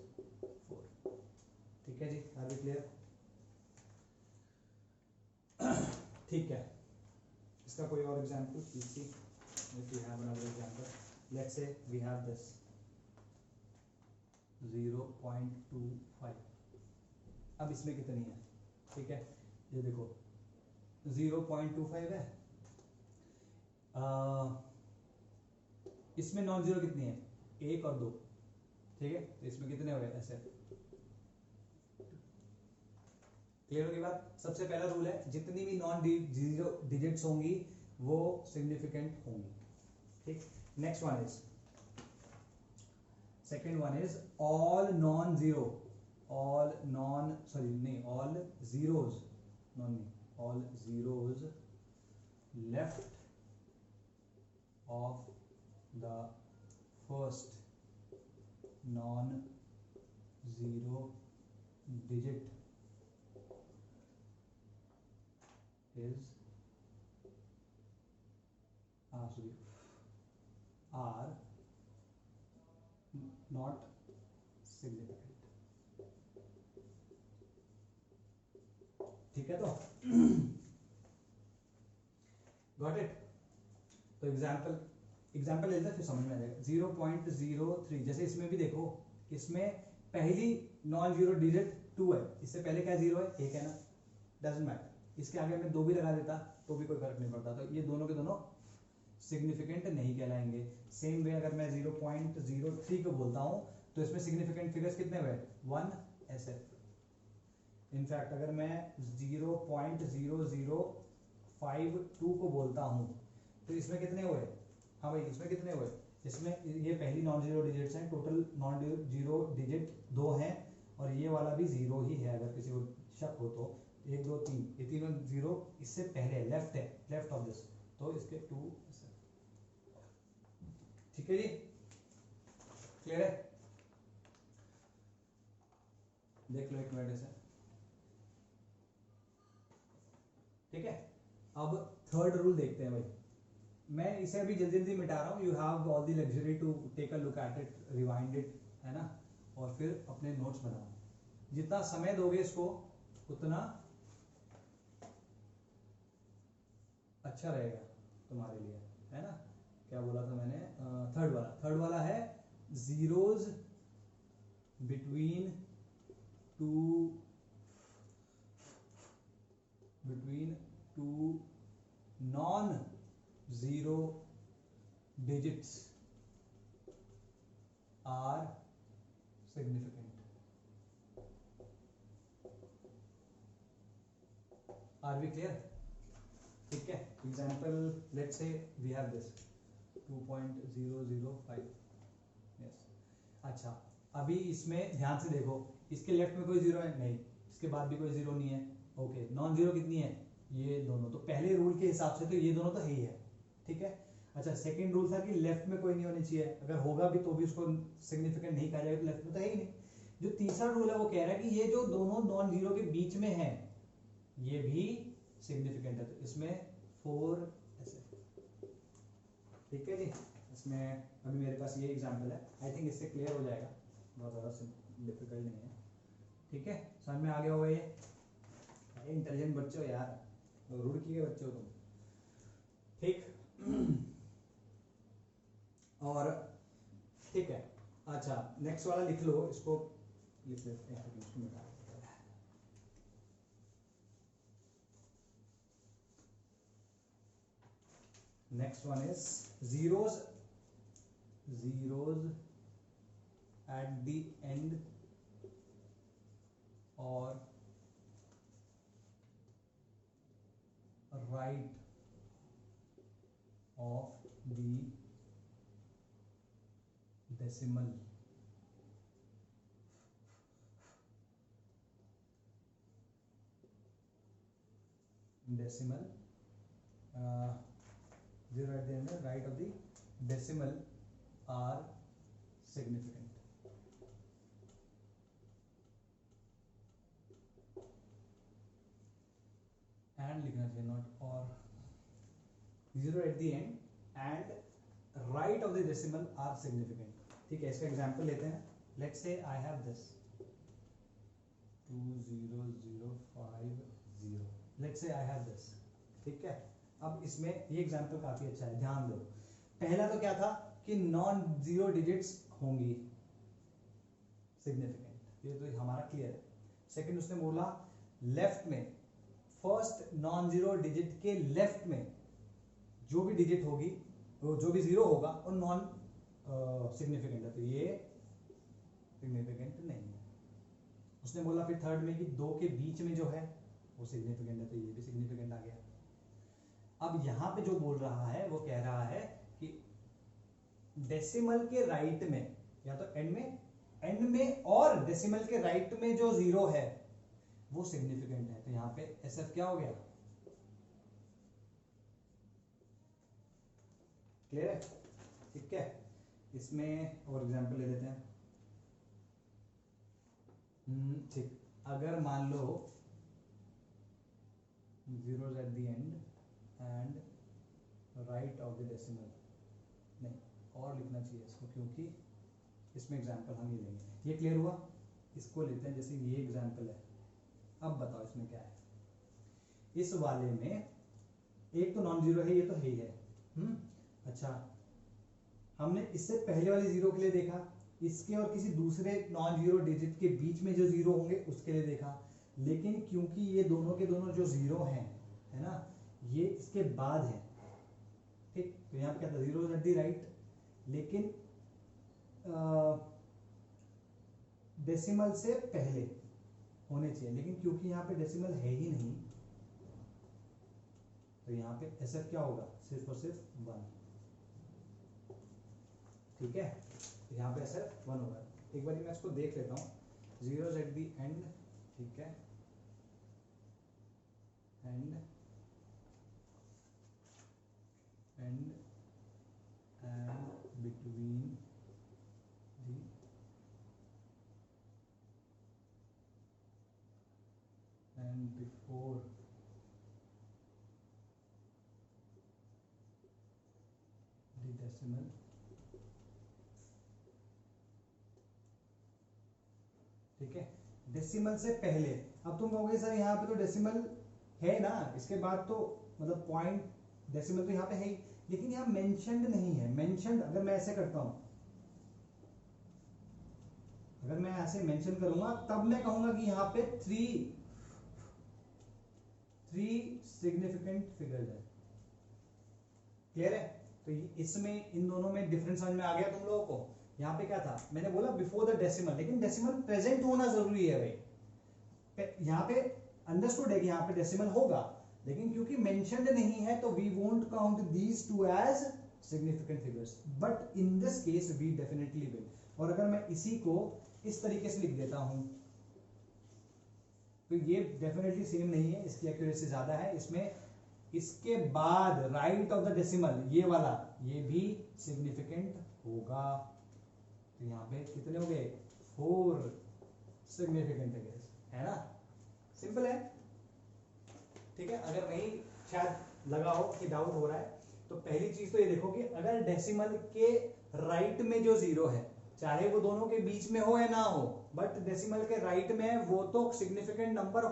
ठीक है जी, आर वी क्लियर? ठीक है, इसका कोई और example? If you have another example, let's say we have this 0.25. अब इसमें कितनी है? ठीक है, ये देखो 0.25 है. इसमें नॉन जीरो कितनी है? 1 और 2. ठीक है, तो इसमें कितने हो गए? ऐसे. क्लियर होगी बात? सबसे पहला रूल है, जितनी भी नॉन जीरो डिजिट्स होंगी वो सिग्निफिकेंट होंगी. ठीक. Next one is, second one is all non zero, all zeros, all zeros left of the first non zero digit is are not significant. ठीक है, तो गॉट इट? तो एग्जाम्पल लेते हैं, फिर समझ में आ जाएगा. 0.03, जैसे इसमें भी देखो, इसमें पहली नॉन जीरो डिजिट 2 है, इससे पहले क्या 0 है? 1 है ना, डजंट मैटर. इसके आगे मैं 2 भी लगा देता तो भी कोई फर्क नहीं पड़ता. तो ये दोनों के दोनों सिग्निफिकेंट नहीं कहलाएंगे. सेम वे अगर मैं 0.03 को बोलता हूं तो इसमें सिग्निफिकेंट फिगर्स कितने हुए? 1 ऐसे. इनफैक्ट अगर मैं 0.0052 को बोलता हूं तो इसमें कितने हुए? हाँ भाई, इसमें कितने हुए? इसमें ये पहली नॉन जीरो डिजिट्स हैं, टोटल नॉन जीरो डिजिट 2 हैं, और ये वाला भी 0 ही है अगर किसी को शक हो तो. 1 2 3, ये तीनों जीरो इससे पहले लेफ्ट है, लेफ्ट ऑफ दिस, तो इसके 2. ठीक है जी, क्लियर है? देख लो एक मिनट से. ठीक है, अब थर्ड रूल देखते हैं भाई. मैं इसे अभी जल्दी जल्दी मिटा रहा हूं. You have all the luxury to take a look at it, rewind it, है ना, और फिर अपने नोट्स बनाओ. जितना समय दोगे इसको उतना अच्छा रहेगा तुम्हारे लिए, है ना. क्या बोला था मैंने? थर्ड वाला है zeros between two non zero digits are significant. Are we clear? ठीक है, example, let's say we have this 2.005. Yes. अच्छा, अभी इसमें ध्यान से देखो, इसके लेफ्ट में कोई जीरो है? नहीं. इसके बाद भी कोई जीरो नहीं है. ओके, नॉन जीरो कितनी है? ये दोनों. तो पहले रूल के हिसाब से तो ये दोनों तो है ही है. ठीक है. अच्छा, सेकंड रूल था कि लेफ्ट में कोई नहीं होनी चाहिए, अगर होगा भी तो भी उसको सिग्निफिकेंट नहीं कहा जाएगा, तो लेफ्ट में तो है ही नहीं. जो तीसरा रूल है वो कह रहा है कि ये जो दोनों नॉन जीरो के बीच में है ये भी सिग्निफिकेंट है. तो इसमें 4 ऐसे. ठीक है जी, इसमें अभी मेरे पास ये एग्जांपल है. आई थिंक इससे क्लियर हो जाएगा, बहुत ज़्यादा डिफिकल्ट नहीं है. ठीक है, समझ में आ गया होगा. ये इंटेलिजेंट बच्चे हो यार, रुड़की के बच्चे हो तुम. ठीक। और ठीक है, अच्छा नेक्स्ट वाला लिख लो, इसको लिख लेते हैं, इसको मिटा देते हैं। Next one is zeros at the end or right of the decimal zero at the end right of the decimal are significant. And लिखना चाहिए नॉट और, zero at the end end right of the decimal are significant. ठीक है, इसका example लेते हैं। Let's say I have this 20050, let's say I have this. ठीक है, अब इसमें ये एग्जांपल काफी अच्छा है, ध्यान दो। पहला तो क्या था कि नॉन जीरो डिजिट्स होंगी सिग्निफिकेंट, ये तो हमारा क्लियर है। सेकंड उसने बोला लेफ्ट में, फर्स्ट नॉन जीरो डिजिट के लेफ्ट में जो भी डिजिट होगी, जो भी जीरो होगा वो नॉन सिग्निफिकेंट है, तो ये सिग्निफिकेंट नहीं है। उसने बोला फिर थर्ड में कि दो के बीच में जो है वो सिग्निफिकेंट है, तो ये भी सिग्निफिकेंट आ गया। अब यहां पे जो बोल रहा है वो कह रहा है कि डेसिमल के राइट में या तो एंड में और डेसिमल के राइट में जो जीरो है वो सिग्निफिकेंट है। तो यहां पे एसएफ क्या हो गया, क्लियर है? ठीक है, इसमें और एग्जांपल ले लेते हैं। ठीक, अगर मान लो zero at the end end right of the decimal, नहीं और लिखना चाहिए इसको, क्योंकि इसमें एग्जांपल हम ये लेंगे। ये क्लियर हुआ? इसको लेते हैं, जैसे ये एग्जांपल है। अब बताओ इसमें क्या है। इस वाले में एक तो नॉन जीरो है, ये तो है ही है। अच्छा, हमने इससे पहले वाले जीरो के लिए देखा, इसके और किसी दूसरे नॉन जीरो डिजिट के बीच में जो जीरो होंगे उसके लिए देखा, लेकिन क्योंकि ये दोनों के दोनों जो जीरो हैं, है ना, ये इसके बाद है। ठीक, तो यहां पे क्या था, जीरो एट द राइट, लेकिन डेसिमल से पहले होने चाहिए, लेकिन क्योंकि यहां पे डेसिमल है ही नहीं, तो यहां पे एसएफ क्या होगा, सिर्फ और सिर्फ 1। ठीक है, तो यहां पे एसएफ 1 होगा। एक बार मैं इसको देख लेता हूं, जीरो एट द एंड, ठीक है, and between the and before the decimal, ठीक है, डेसिमल से पहले। अब तुम कहोगे सर यहाँ पे तो डेसिमल है ना, इसके बाद तो मतलब पॉइंट डेसिमल तो यहाँ पे है ही, लेकिन यहाँ मेंशन्ड नहीं है। मेंशन्ड अगर मैं ऐसे करता हूं, अगर मैं ऐसे मेंशन करूंगा तब मैं कहूंगा कि यहाँ पे थ्री सिग्निफिकेंट फिगर्स है। क्लियर है? तो इसमें इन दोनों में डिफरेंस समझ में आ गया तुम लोगों को? यहाँ पे क्या था, मैंने बोला बिफोर द डेसिमल, लेकिन डेसिमल प्रेजेंट होना जरूरी है भाई। यहाँ पे अंडरस्टूड है कि यहाँ पे डेसिमल होगा, लेकिन क्योंकि मेंशन्ड नहीं है तो we won't count these two as significant figures, but in this case we definitely will. और अगर मैं इसी को इस तरीके से लिख देता हूं तो ये डेफिनेटली सेम नहीं है, इसकी एक्यूरेसी ज्यादा है। इसमें इसके बाद राइट ऑफ द डेसिमल, ये वाला, ये भी सिग्निफिकेंट होगा। तो यहां पे कितने हो गए, 4 सिग्निफिकेंट फिगर्स, है ना? सिंपल है। ठीक है, अगर नहीं शायद लगा हो कि डाउट हो रहा है, तो पहली चीज तो ये देखो कि अगर डेसिमल के राइट में जो जीरो है, चाहे वो दोनों के बीच में हो या ना हो, बट डेसिमल के राइट में वो तो सिग्निफिकेंट नंबर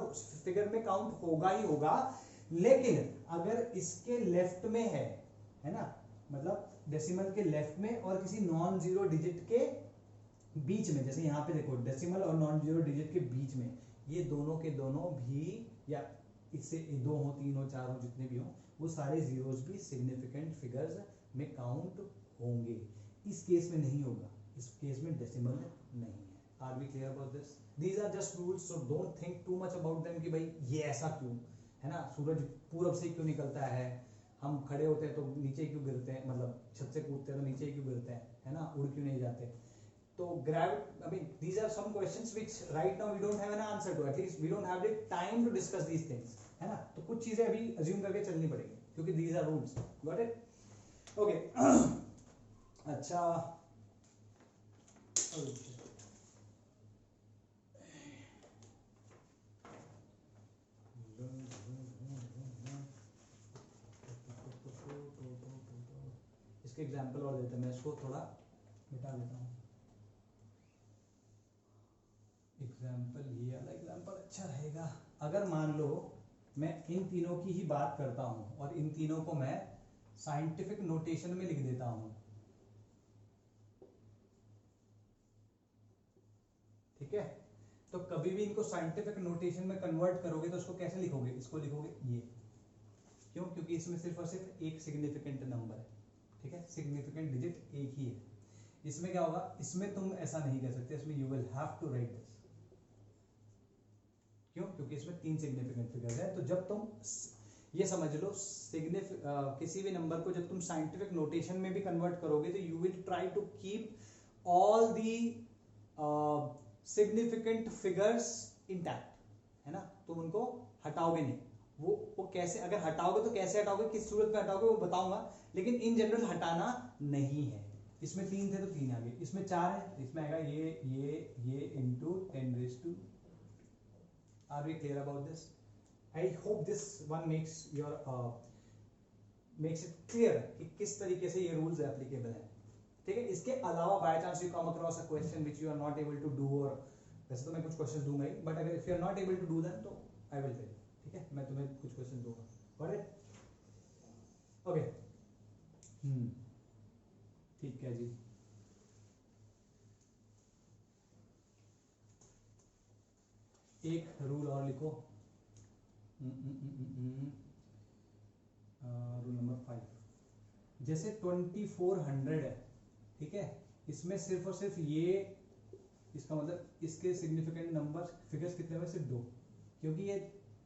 फिगर में काउंट होगा ही होगा। लेकिन अगर इसके लेफ्ट में है ना, मतलब डेसिमल के लेफ्ट में और किसी नॉन जीरो डिजिट के बीच में, जैसे यहाँ पे देखो डेसिमल और नॉन जीरो डिजिट के बीच में, ये दोनों के दोनों भी, या इससे 2 हो 3 हो 4 हो जितने भी हो, वो सारे जीरोस भी सिग्निफिकेंट फिगर्स में काउंट होंगे। इस केस में नहीं होगा, इस केस में डेसिमल नहीं है। Are we clear about this? These are just rules, so don't think too much about them कि भाई ये ऐसा क्यों है ना, सूरज पूरब से क्यों निकलता है, हम खड़े होते हैं तो नीचे क्यों गिरते हैं, मतलब छत से कूदते हैं तो नीचे क्यों गिरते हैं, है ना, उड़ क्यों नहीं जाते। तो I mean, these are some questions which right now we don't have an answer to. At least we don't have the time to discuss these things, है ना। तो कुछ चीजें अभी assume करके चलनी पड़ेगी, क्योंकि these are rules. Got it? Okay. अच्छा, इसके एग्जाम्पल और देते हैं, मैं इसको थोड़ा मिटा देता हूँ। एग्जाम्पल ये वाला एग्जाम्पल अच्छा रहेगा। अगर मान लो मैं इन तीनों की ही बात करता हूं और इन तीनों को मैं साइंटिफिक नोटेशन में लिख देता हूं, ठीक है, तो कभी भी इनको साइंटिफिक नोटेशन में कन्वर्ट करोगे तो उसको कैसे लिखोगे, इसको लिखोगे ये, क्यों, क्योंकि इसमें सिर्फ और सिर्फ एक सिग्निफिकेंट नंबर है, ठीक है, सिग्निफिकेंट डिजिट एक ही है। इसमें क्या होगा, इसमें तुम ऐसा नहीं कर सकते, इसमें you will have to write this, क्यों, क्योंकि इसमें 3 सिग्निफिकेंट फिगर्स है। तो जब तुम ये समझ लो किसी भी नंबर को जब तुम साइंटिफिक नोटेशन में भी कन्वर्ट करोगे तो you will try to keep all the significant figures intact, है ना, तुम उनको हटाओगे नहीं। वो कैसे, अगर हटाओगे तो कैसे हटाओगे, किस सूरत में हटाओगे वो बताऊंगा, लेकिन इन जनरल हटाना नहीं है। इसमें 3 थे तो 3 आ गए, इसमें 4 है, इसमें आएगा ये into 10⁻²। Are we clear about this? I hope this one makes it clear कि किस तरीके से ये रूल्स एप्लीकेबल है, ठीक है। इसके अलावा by chance you come across a question which you are not able to do, और वैसे तो मैं कुछ क्वेश्चंस दूंगा ही, बट अगर if you are not able to do them तो आई विल टेल, ठीक है, मैं तुम्हें कुछ क्वेश्चन दूंगा। Got it? ओके, ठीक है जी। एक रूल और लिखो, रूल नंबर 5। जैसे 2400 है, ठीक है, इसमें सिर्फ और सिर्फ ये, इसका मतलब इसके सिग्निफिकेंट नंबर फिगर्स कितने हुए, सिर्फ 2, क्योंकि ये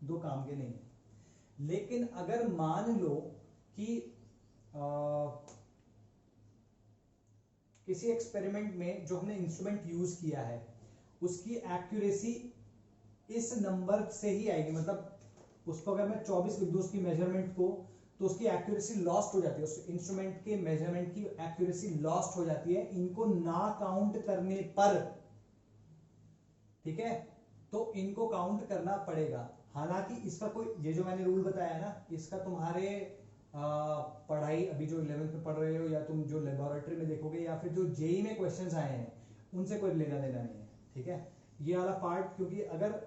2 काम के नहीं है। लेकिन अगर मान लो कि किसी एक्सपेरिमेंट में जो हमने इंस्ट्रूमेंट यूज किया है उसकी एक्यूरेसी इस नंबर से ही आएगी, मतलब उसको अगर मैं 24 लिख दूं उसकी मेजरमेंट को, तो उसकी एक्यूरेसी लॉस्ट हो जाती है, उस इंस्ट्रूमेंट के मेजरमेंट की एक्यूरेसी लॉस्ट हो जाती है इनको ना काउंट करने पर, ठीक है। तो इनको काउंट करना पड़ेगा। हालांकि इसका कोई, ये जो मैंने रूल बताया ना, इसका तुम्हारे पढ़ाई अभी जो 11th में पढ़ रहे हो, या तुम जो लेबोरेटरी में देखोगे, या फिर जो जेई में क्वेश्चंस आए हैं उनसे कोई लेना देना नहीं है, ठीक है, ये वाला पार्ट। क्योंकि अगर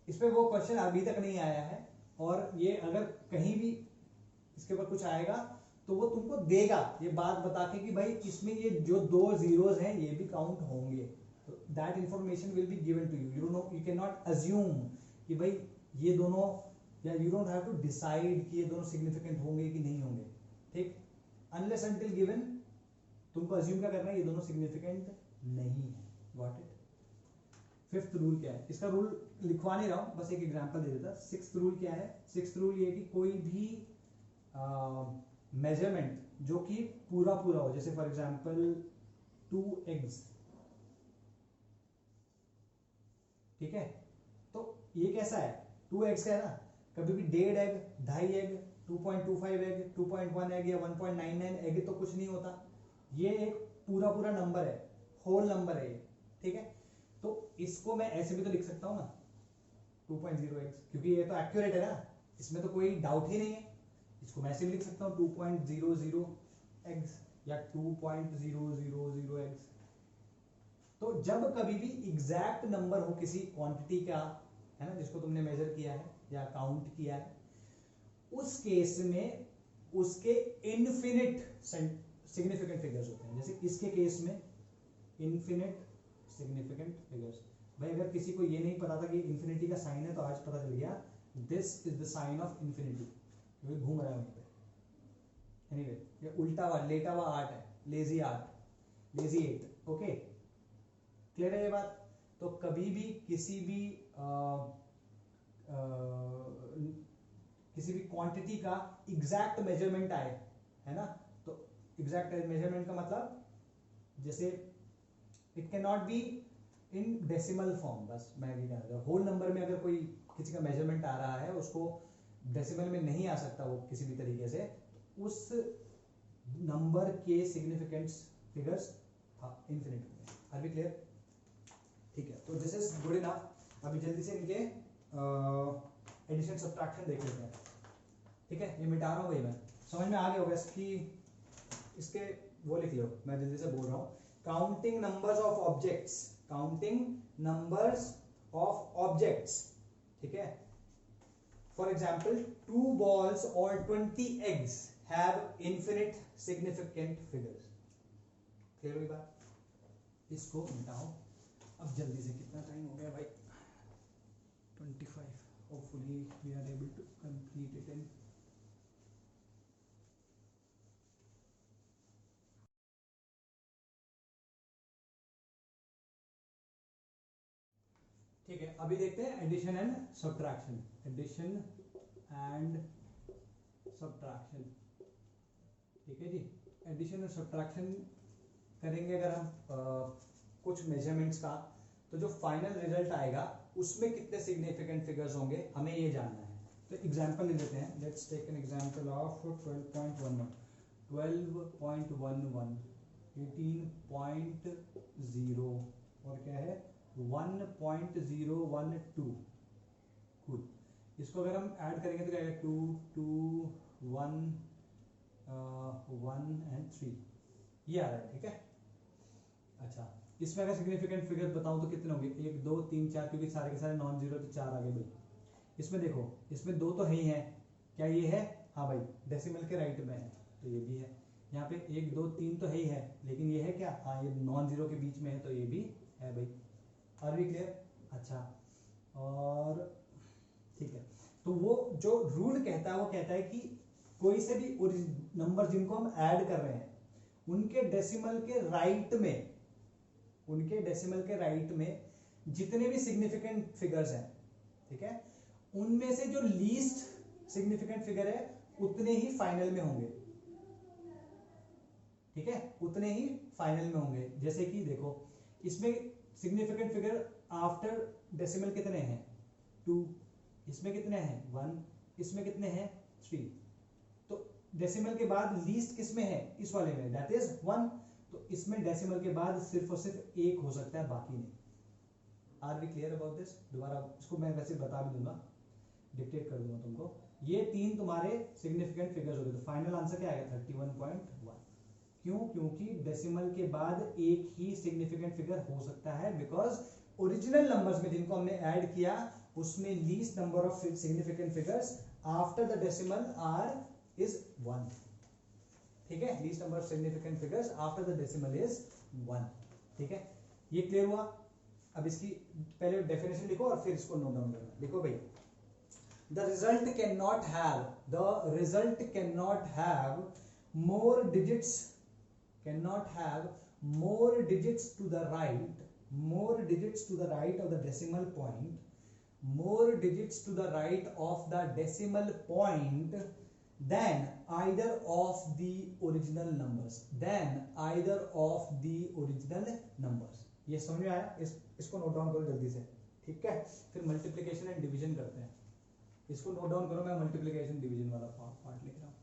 इस पे वो क्वेश्चन अभी तक नहीं आया है, और ये अगर कहीं भी इसके ऊपर कुछ आएगा तो वो तुमको देगा ये बात बता के कि भाई इसमें ये जो 2 जीरोस हैं ये भी काउंट होंगे, तो that information will be given to you. You can not assume कि भाई ये दोनों, या you don't have to decide कि ये दोनों सिग्निफिकेंट होंगे कि नहीं होंगे, ठीक, अनलेस अंटिल गिवन तुमको अज्यूम क्या करना है, ये दोनों सिग्निफिकेंट नहीं है। Got it? 5th रूल क्या है, इसका रूल लिखवा नहीं रहा हूं, बस एक एग्जांपल दे देता। 6th रूल क्या है? 6th रूल ये कि कोई भी मेजरमेंट जो कि पूरा पूरा हो, जैसे फॉर एग्जांपल 2 eggs, ठीक है, तो ये कैसा है, 2 eggs का है ना, कभी भी 1.5 egg, 2.5 egg, 2.25 egg, 2.1 egg या 1.99 egg तो कुछ नहीं होता। ये एक पूरा पूरा नंबर है, होल नंबर है ये, ठीक है। तो इसको मैं ऐसे भी तो लिख सकता हूं ना, 2.0 eggs, क्योंकि ये तो एक्यूरेट है ना, इसमें तो कोई डाउट ही नहीं है। इसको मैं ऐसे भी लिख सकता हूं 2.00 eggs या 2.000 eggs। तो जब कभी भी एग्जैक्ट नंबर हो किसी क्वांटिटी का, है ना, जिसको तुमने मेजर किया है या काउंट किया है, उस केस में उसके इन्फिनिट सिग्निफिकेंट फिगर्स होते हैं। जैसे इसके केस में इन्फिनिट सिग्निफिकेंट फिगर्स। भाई अगर किसी को ये नहीं पता था कि इन्फिनिटी का साइन है तो आज पता चल गया, this is the sign of infinity, क्योंकि घूम रहा है वहीं पे। एनीवे ये उल्टा हुआ लेटा हुआ आर्ट है, lazy art, lazy eight. Okay clear है ये बात? तो कभी भी किसी भी क्वांटिटी का एग्जैक्ट मेजरमेंट आए, है ना, तो एग्जैक्ट मेजरमेंट का मतलब जैसे it can not be in decimal form. बस मैं ये कहना चाहता हूँ, होल नंबर में अगर कोई किसी का मेजरमेंट आ रहा है उसको डेसिमल में नहीं आ सकता वो किसी भी तरीके से, उस नंबर के सिग्निफिकेंट फिगर्स इन्फिनिट होंगे। Are we clear? ठीक है, तो दिस इज गुड इनफ। अभी जल्दी से इनके एडिशन सब्ट्रैक्शन देख लेते हैं। ठीक है, ये मिटा रहा हूँ भाई, मैं समझ में आ गया होगा इसकी, इसके वो लिख लो, मैं जल्दी से बोल रहा हूँ। Counting numbers of objects, counting numbers of objects. ठीक है, फॉर एग्जाम्पल 2 balls और 20 eggs have infinite significant figures। Clear हुई बात? इसको मिटाओ अब जल्दी से। कितना टाइम हो गया भाई? 25। Hopefully we are able to complete it in. ठीक है, अभी देखते हैं addition and subtraction. Addition and subtraction. ठीक है जी, एडिशन और सब्ट्रैक्शन करेंगे अगर हम कुछ मेजरमेंट्स का, तो जो फाइनल रिजल्ट आएगा उसमें कितने सिग्निफिकेंट फिगर्स होंगे हमें ये जानना है। तो एग्जांपल ले लेते हैं। Let's take an example of 12.11, 12.11, 18.0 और क्या है 1.012। कूल। इसको अगर हम ऐड करेंगे तो क्या आएगा? 2 2 1 1 एंड 3 ये आ रहा है। ठीक है, अच्छा इसमें अगर सिग्निफिकेंट फिगर बताऊं तो कितने होंगे? 1 2 3 4, क्योंकि सारे के सारे नॉन जीरो तो 4 आ गए भाई। इसमें देखो, इसमें 2 तो है ही है, क्या ये है? हाँ भाई, डेसिमल के राइट में है तो ये भी है। यहाँ पे 1 2 3 तो है ही है, लेकिन ये है क्या? हाँ ये नॉन जीरो के बीच में है तो ये भी है भाई। Are we clear? अच्छा, और ठीक है, तो वो जो रूल कहता है वो कहता है कि कोई से भी नंबर जिनको हम ऐड कर रहे हैं उनके डेसिमल के राइट में, उनके डेसिमल के राइट में जितने भी सिग्निफिकेंट फिगर्स हैं, ठीक है, उनमें से जो लीस्ट सिग्निफिकेंट फिगर है उतने ही फाइनल में होंगे। ठीक है, उतने ही फाइनल में होंगे। जैसे कि देखो, इसमें सिग्निफिकेंट फिगर आफ्टर डेसिमल कितने हैं? 2। इसमें कितने हैं? 1। इसमें कितने हैं? 3। तो डेसिमल के बाद लीस्ट किसमें है? इस वाले में, दैट इज 1। तो इसमें डेसिमल के बाद सिर्फ और सिर्फ 1 हो सकता है, बाकी नहीं। Are we clear about this? दोबारा इसको मैं वैसे बता भी दूंगा, डिक्टेट कर दूंगा तुमको। ये 3 तुम्हारे सिग्निफिकेंट फिगर्स हो गए, तो फाइनल आंसर क्या आएगा? 31.1। क्यों? क्योंकि डेसिमल के बाद एक ही सिग्निफिकेंट फिगर हो सकता है, बिकॉज ओरिजिनल नंबर्स में जिनको हमने ऐड किया उसमें least number of significant figures after the decimal are is 1। ठीक है, least number of significant figures after the decimal is 1। ठीक है, ये क्लियर हुआ? अब इसकी पहले डेफिनेशन लिखो और फिर इसको नोट डाउन करना। लिखो भाई, the result can not have more digits, cannot have more digits to the right, more digits to the right of the decimal point, more digits to the right of the decimal point than either of the original numbers, than either of the original numbers। ये समझ में आया? इसको note down करो जल्दी से। ठीक है, फिर मल्टीप्लिकेशन एंड डिवीजन करते हैं। इसको नोट डाउन करो, मैं मल्टीप्लिकेशन डिवीजन वाला पार्ट लिख रहा हूं।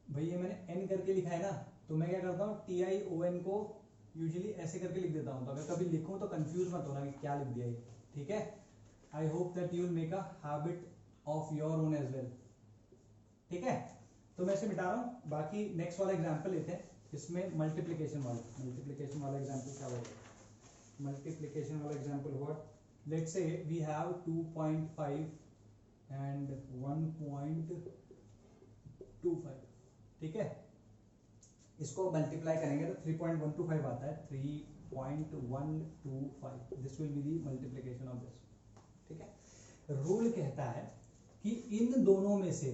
भाई ये मैंने n करके लिखा है ना, तो मैं क्या करता हूँ TION को यूजुअली ऐसे करके लिख देता हूँ, तो अगर कभी लिखूं तो कंफ्यूज मत होना कि क्या लिख दिया ये। ठीक है, I hope that you will make a habit of your own as well. ठीक है, तो मैं इसे मिटा रहा हूँ, बाकी नेक्स्ट वाला एग्जांपल लेते हैं। इसमें मल्टीप्लिकेशन वाला एग्जाम्पल क्या होगा? मल्टीप्लिकेशन वाला एग्जाम्पल हुआ, let's say we have 2.5 and 1.25, ठीक है, इसको मल्टीप्लाई करेंगे तो 3.125 आता है, 3.125, this will be the multiplication of this, ठीक है। रूल कहता है कि इन दोनों में से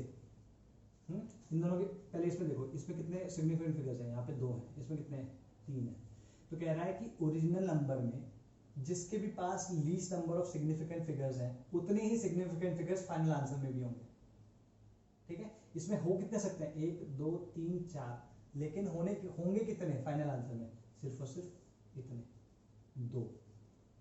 इन दोनों के, पहले इसमें देखो, इसमें कितने सिग्निफिकेंट फिगर्स हैं, यहाँ पे 2 हैं, इसमें कितने हैं, 3 है। तो कह रहा है कि ओरिजिनल नंबर में जिसके भी पास least number of significant figures हैं उतने ही सिग्निफिकेंट फिगर्स फाइनल आंसर में भी होंगे, ठीक है। इसमें हो कितने सकते हैं, 1 2 3 4, लेकिन होंगे कितने फाइनल आंसर में, सिर्फ और सिर्फ इतने,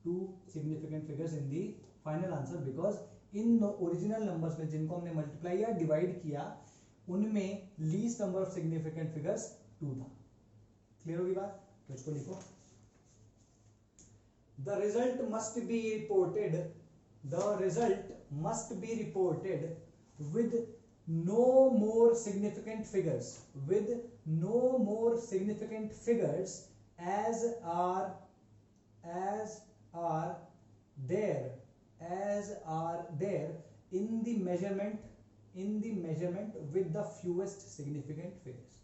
2 significant figures in the final answer, because in original numbers में जिनको हमने मल्टीप्लाई या डिवाइड किया उनमें least number of significant figures 2 था। क्लियर होगी बात? तो इसको लिखो, the result must be reported with no more significant figures as are there in the measurement with the fewest significant figures,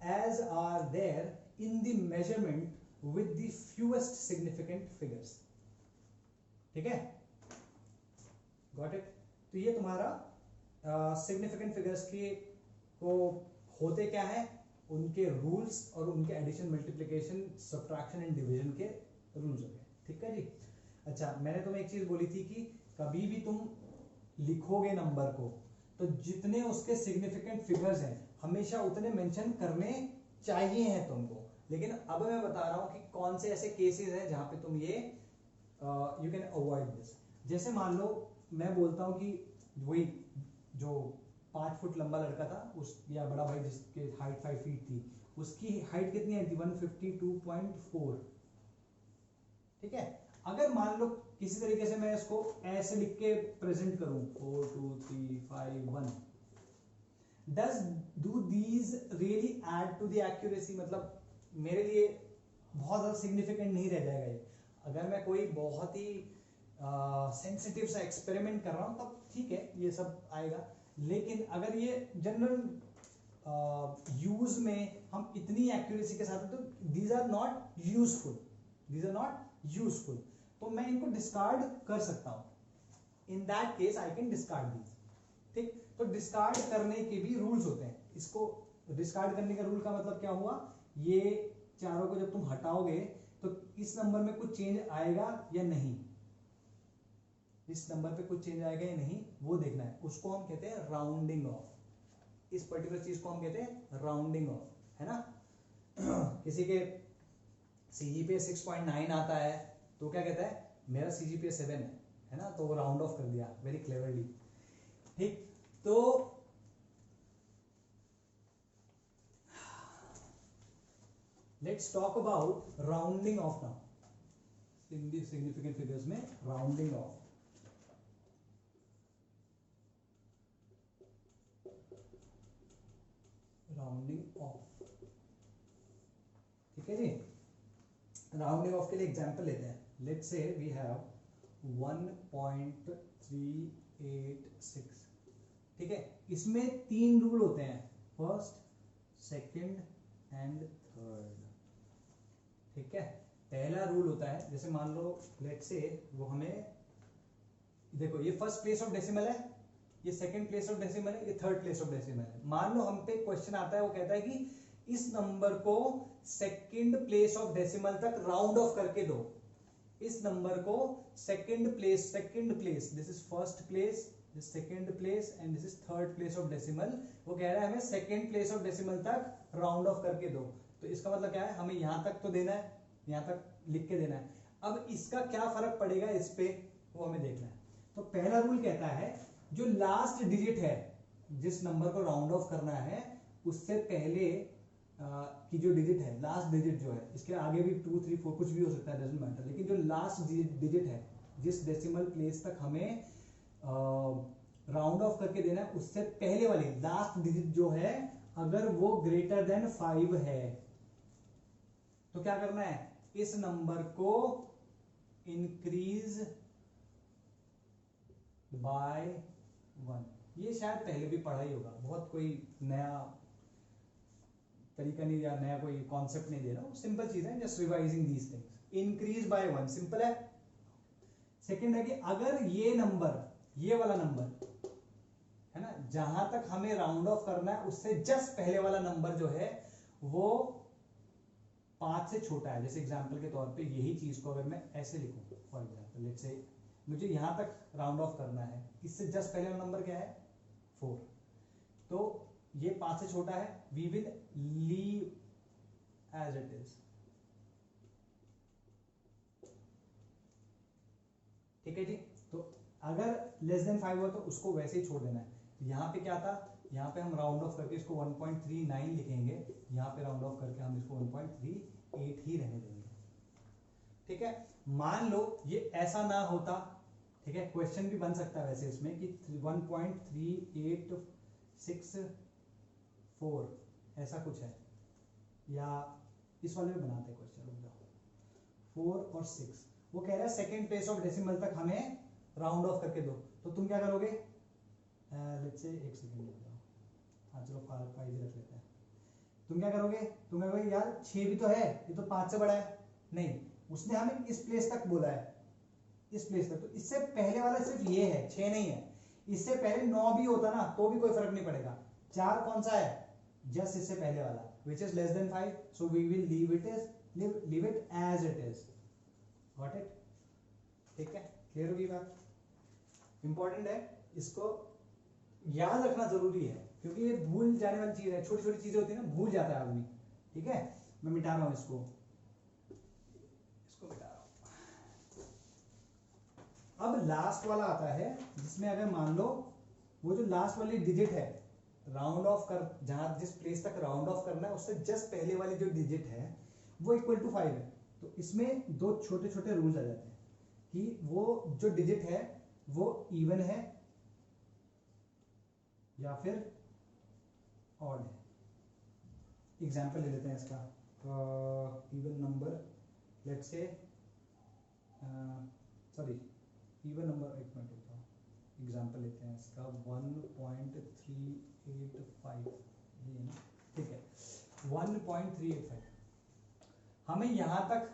as are there in the measurement with the fewest significant figures, ठीक है, got it. तो ये तुम्हारा significant figures के को होते क्या है, उनके रूल्स और उनके addition, multiplication, subtraction and division के रूल्स हो गए, ठीक है जी। अच्छा, मैंने तुम्हें एक चीज बोली थी कि कभी भी तुम लिखोगे नंबर को तो जितने उसके सिग्निफिकेंट फिगर्स हैं हमेशा उतने मेंशन करने चाहिए हैं तुमको, लेकिन अब मैं बता रहा हूं कि कौन से ऐसे केसेस हैं जहां पे तुम ये यू कैन अवॉइड दिस। जैसे मान लो मैं बोलता हूं कि वही जो 5 फुट लंबा लड़का था उस, या बड़ा भाई जिसके हाइट 5 फीट थी, उसकी हाइट कितनी है, 152.4, ठीक है। अगर मान लो किसी तरीके से मैं इसको ऐसे लिख के प्रेजेंट करूं, 4 2 3 5 1, do these really add to the accuracy, मतलब मेरे लिए बहुत ज्यादा सिग्निफिकेंट नहीं रह जाएगा ये। अगर मैं कोई बहुत ही सेंसिटिव सा एक्सपेरिमेंट कर रहा हूं तब ठीक है ये सब आएगा, लेकिन अगर ये जनरल यूज में हम इतनी एक्यूरेसी के साथ, तो दीज आर नॉट यूजफुल, तो मैं इनको डिस्कार्ड कर सकता हूं। In that case I can discard these, ठीक। तो डिस्कार्ड करने के भी रूल्स होते हैं। इसको डिस्कार्ड करने का रूल का मतलब क्या हुआ, ये चारों को जब तुम हटाओगे तो इस नंबर में कुछ चेंज आएगा या नहीं, इस नंबर पे कुछ चेंज आएगा या नहीं वो देखना है, उसको हम कहते हैं राउंडिंग ऑफ। इस पर्टिकुलर चीज को हम कहते हैं राउंडिंग ऑफ, है ना। किसी के सीजीपीए 6.9 आता है तो क्या कहता है, मेरा सीजीपीए 7 है ना, तो वो राउंड ऑफ कर दिया वेरी क्लेवरली, ठीक। तो let's talk about rounding off now, significant figures में राउंडिंग ऑफ। राउंडिंग ऑफ, ठीक है जी। राउंडिंग ऑफ के लिए एग्जांपल लेते हैं, लेट्स से वी हैव 1.386, ठीक है। इसमें 3 रूल होते हैं, फर्स्ट, सेकंड एंड थर्ड, ठीक है। पहला रूल होता है, जैसे मान लो लेट्स से वो हमें, देखो ये फर्स्ट प्लेस ऑफ डेसिमल है, ये सेकंड प्लेस ऑफ डेसिमल है, ये थर्ड प्लेस ऑफ डेसिमल है। मान लो हम पे क्वेश्चन आता है, वो कहता है कि इस नंबर को सेकंड प्लेस ऑफ डेसिमल तक राउंड ऑफ करके दो। इस नंबर को second place, this is first place, this second place and this is third place of decimal. वो कह रहा है हमें सेकंड प्लेस ऑफ डेसिमल तक राउंड ऑफ करके दो। तो इसका मतलब क्या है, हमें यहां तक तो देना है, यहां तक लिख के देना है। अब इसका क्या फर्क पड़ेगा इस पे, वो हमें देखना है। तो पहला रूल कहता है जो लास्ट डिजिट है, जिस नंबर को राउंड ऑफ करना है उससे पहले की जो डिजिट है, लास्ट डिजिट जो है, इसके आगे भी 2 3 4 कुछ भी हो सकता है, डजंट मैटर, लेकिन जो लास्ट डिजिट है जिस डेसिमल प्लेस तक हमें राउंड ऑफ करके देना है, उससे पहले वाली लास्ट डिजिट जो है अगर वो ग्रेटर देन 5 है तो क्या करना है, इस नंबर को इंक्रीज बाय 1। ये शायद पहले भी पढ़ा ही होगा, बहुत कोई नया तरीका नहीं या नया कोई कॉन्सेप्ट नहीं दे रहा हूं, सिंपल चीज है, just revising these things. Increase by 1 simple है। सेकंड है कि अगर ये नंबर, ये वाला नंबर है ना, जहां तक हमें राउंड ऑफ करना है उससे जस्ट पहले वाला नंबर जो है वो 5 से छोटा है। जैसे एग्जांपल के तौर पे यही चीज को अगर मैं ऐसे लिखूं, फॉर एग्जांपल लेट्स से मुझे यहां तक राउंड ऑफ करना है, इससे जस्ट पहले वाला नंबर क्या है 4, तो ये 5 से छोटा है, we will leave as it is. ठीक है जी। तो अगर लेस देन 5 हो तो उसको वैसे ही छोड़ देना है। तो यहां पे क्या था, यहां पे हम राउंड ऑफ करके इसको 1.39 लिखेंगे, यहां पे राउंड ऑफ करके हम इसको 1.38 ही रहने देंगे। ठीक है। मान लो ये ऐसा ना होता, ठीक है, क्वेश्चन भी बन सकता है वैसे इसमें कि 1.3864 ऐसा कुछ है, या इस वाले में बनाते हैं क्वेश्चन, रुक जाओ। 4 और 6 वो कह रहा है सेकेंड प्लेस ऑफ डेसिमल तक हमें राउंड ऑफ करके दो, तो तुम क्या करोगे, लेट्स से एक सेकंड रुक जाओ, हाँ चलो 5 ही रख लेते हैं। तुम क्या करोगे, तुम कहोगे यार 6 भी तो है, ये तो 5 से बड़ा है। नहीं, उसने हमें इस प्लेस तक बोला है, इस प्लेस तक, तो इससे पहले वाला सिर्फ ये है, 6 नहीं है। इससे पहले 9 भी होता ना तो भी कोई फर्क नहीं पड़ेगा। 4 कौन सा है, जस्ट इससे पहले वाला, which is less than 5, so we will leave it as it is. Got it? ठीक है, क्लियर होगी बात? इंपॉर्टेंट है, इसको याद रखना जरूरी है क्योंकि ये भूल जाने वाली चीज है, छोटी छोटी चीजें होती है ना, भूल जाता है आदमी। ठीक है, मैं मिटा रहा हूं इसको मिटा रहा हूं। अब लास्ट वाला आता है जिसमें अगर मान लो वो जो लास्ट वाली डिजिट है, राउंड ऑफ कर, जहां जिस प्लेस तक राउंड ऑफ करना है उससे जस्ट पहले वाली जो डिजिट है वो इक्वल टू 5 है, तो इसमें दो छोटे छोटे रूल्स आ जाते हैं कि वो जो डिजिट है वो इवन है या फिर ऑड है। एग्जाम्पल ले लेते हैं इसका, even number, let's say sorry even number, एक मिनट रुको, एग्जाम्पल लेते हैं इसका 1.385, ये है ना, ठीक है 1.385। हमें यहां तक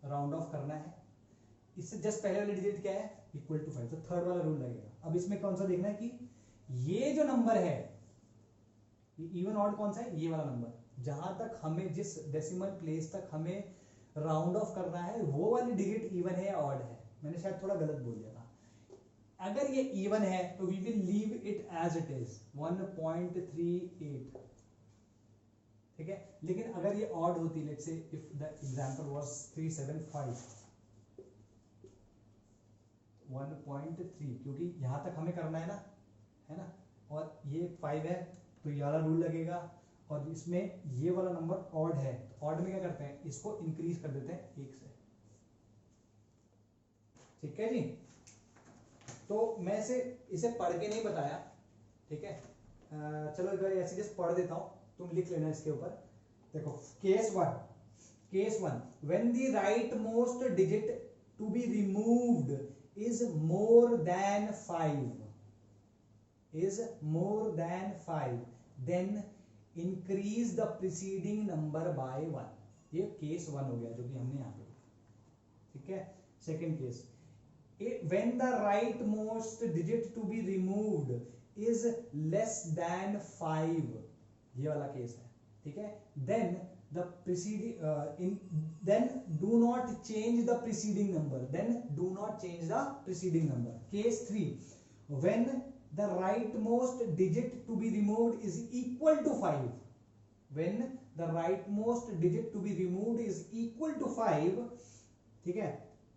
राउंड ऑफ करना है, इससे जस्ट पहले वाली डिजिट क्या है, इक्वल टू 5, तो थर्ड वाला रूल लगेगा। अब इसमें कौन सा देखना है कि ये जो नंबर है, ये इवन ऑड कौन सा है, ये वाला नंबर, जहां तक हमें जिस डेसिमल प्लेस तक हमें राउंड ऑफ करना है वो वाली डिजिट इवन है या ऑड है। मैंने शायद थोड़ा गलत बोल दिया था। अगर ये इवन है तो we will leave it as it is 1.38, ठीक है। लेकिन अगर ये ऑड होती, let's say if the example was 375, 1.3, क्योंकि यहां तक हमें करना है ना, और ये 5 है तो ये वाला रूल लगेगा, और इसमें ये वाला नंबर ऑड है, तो ऑड में क्या करते हैं, इसको इंक्रीज कर देते हैं 1 से। ठीक है जी। तो मैं इसे पढ़ के नहीं बताया, ठीक है, चलो एक बार ऐसे जस्ट पढ़ देता हूं, तुम लिख लेना इसके ऊपर। देखो case 1, when the right most digit to be removed is more than 5, then increase the preceding number by 1। ये केस 1 हो गया जो कि हमने यहां पे, ठीक है। Second case, when the right most digit to be removed is less than 5, ये वाला केस है, ठीक है। then the preceding then do not change the preceding number, case 3, when the rightmost digit to be removed is equal to 5, ठीक है।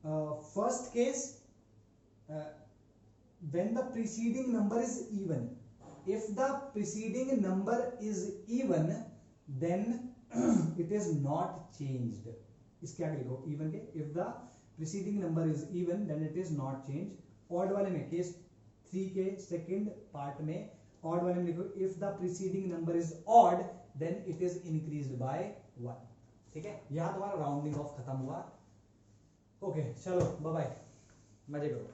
First case, when the preceding number is even, if the preceding number is even then it is not changed। इसके आगे लिखो even के, if the preceding number is even then it is not changed। Odd वाले में case 3 के second part में odd वाले में लिखो if the preceding number is odd then it is increased by 1। ठीक है, यहां तुम्हारा राउंडिंग ऑफ खत्म हुआ। ओके चलो बाय बाय, मजे करो।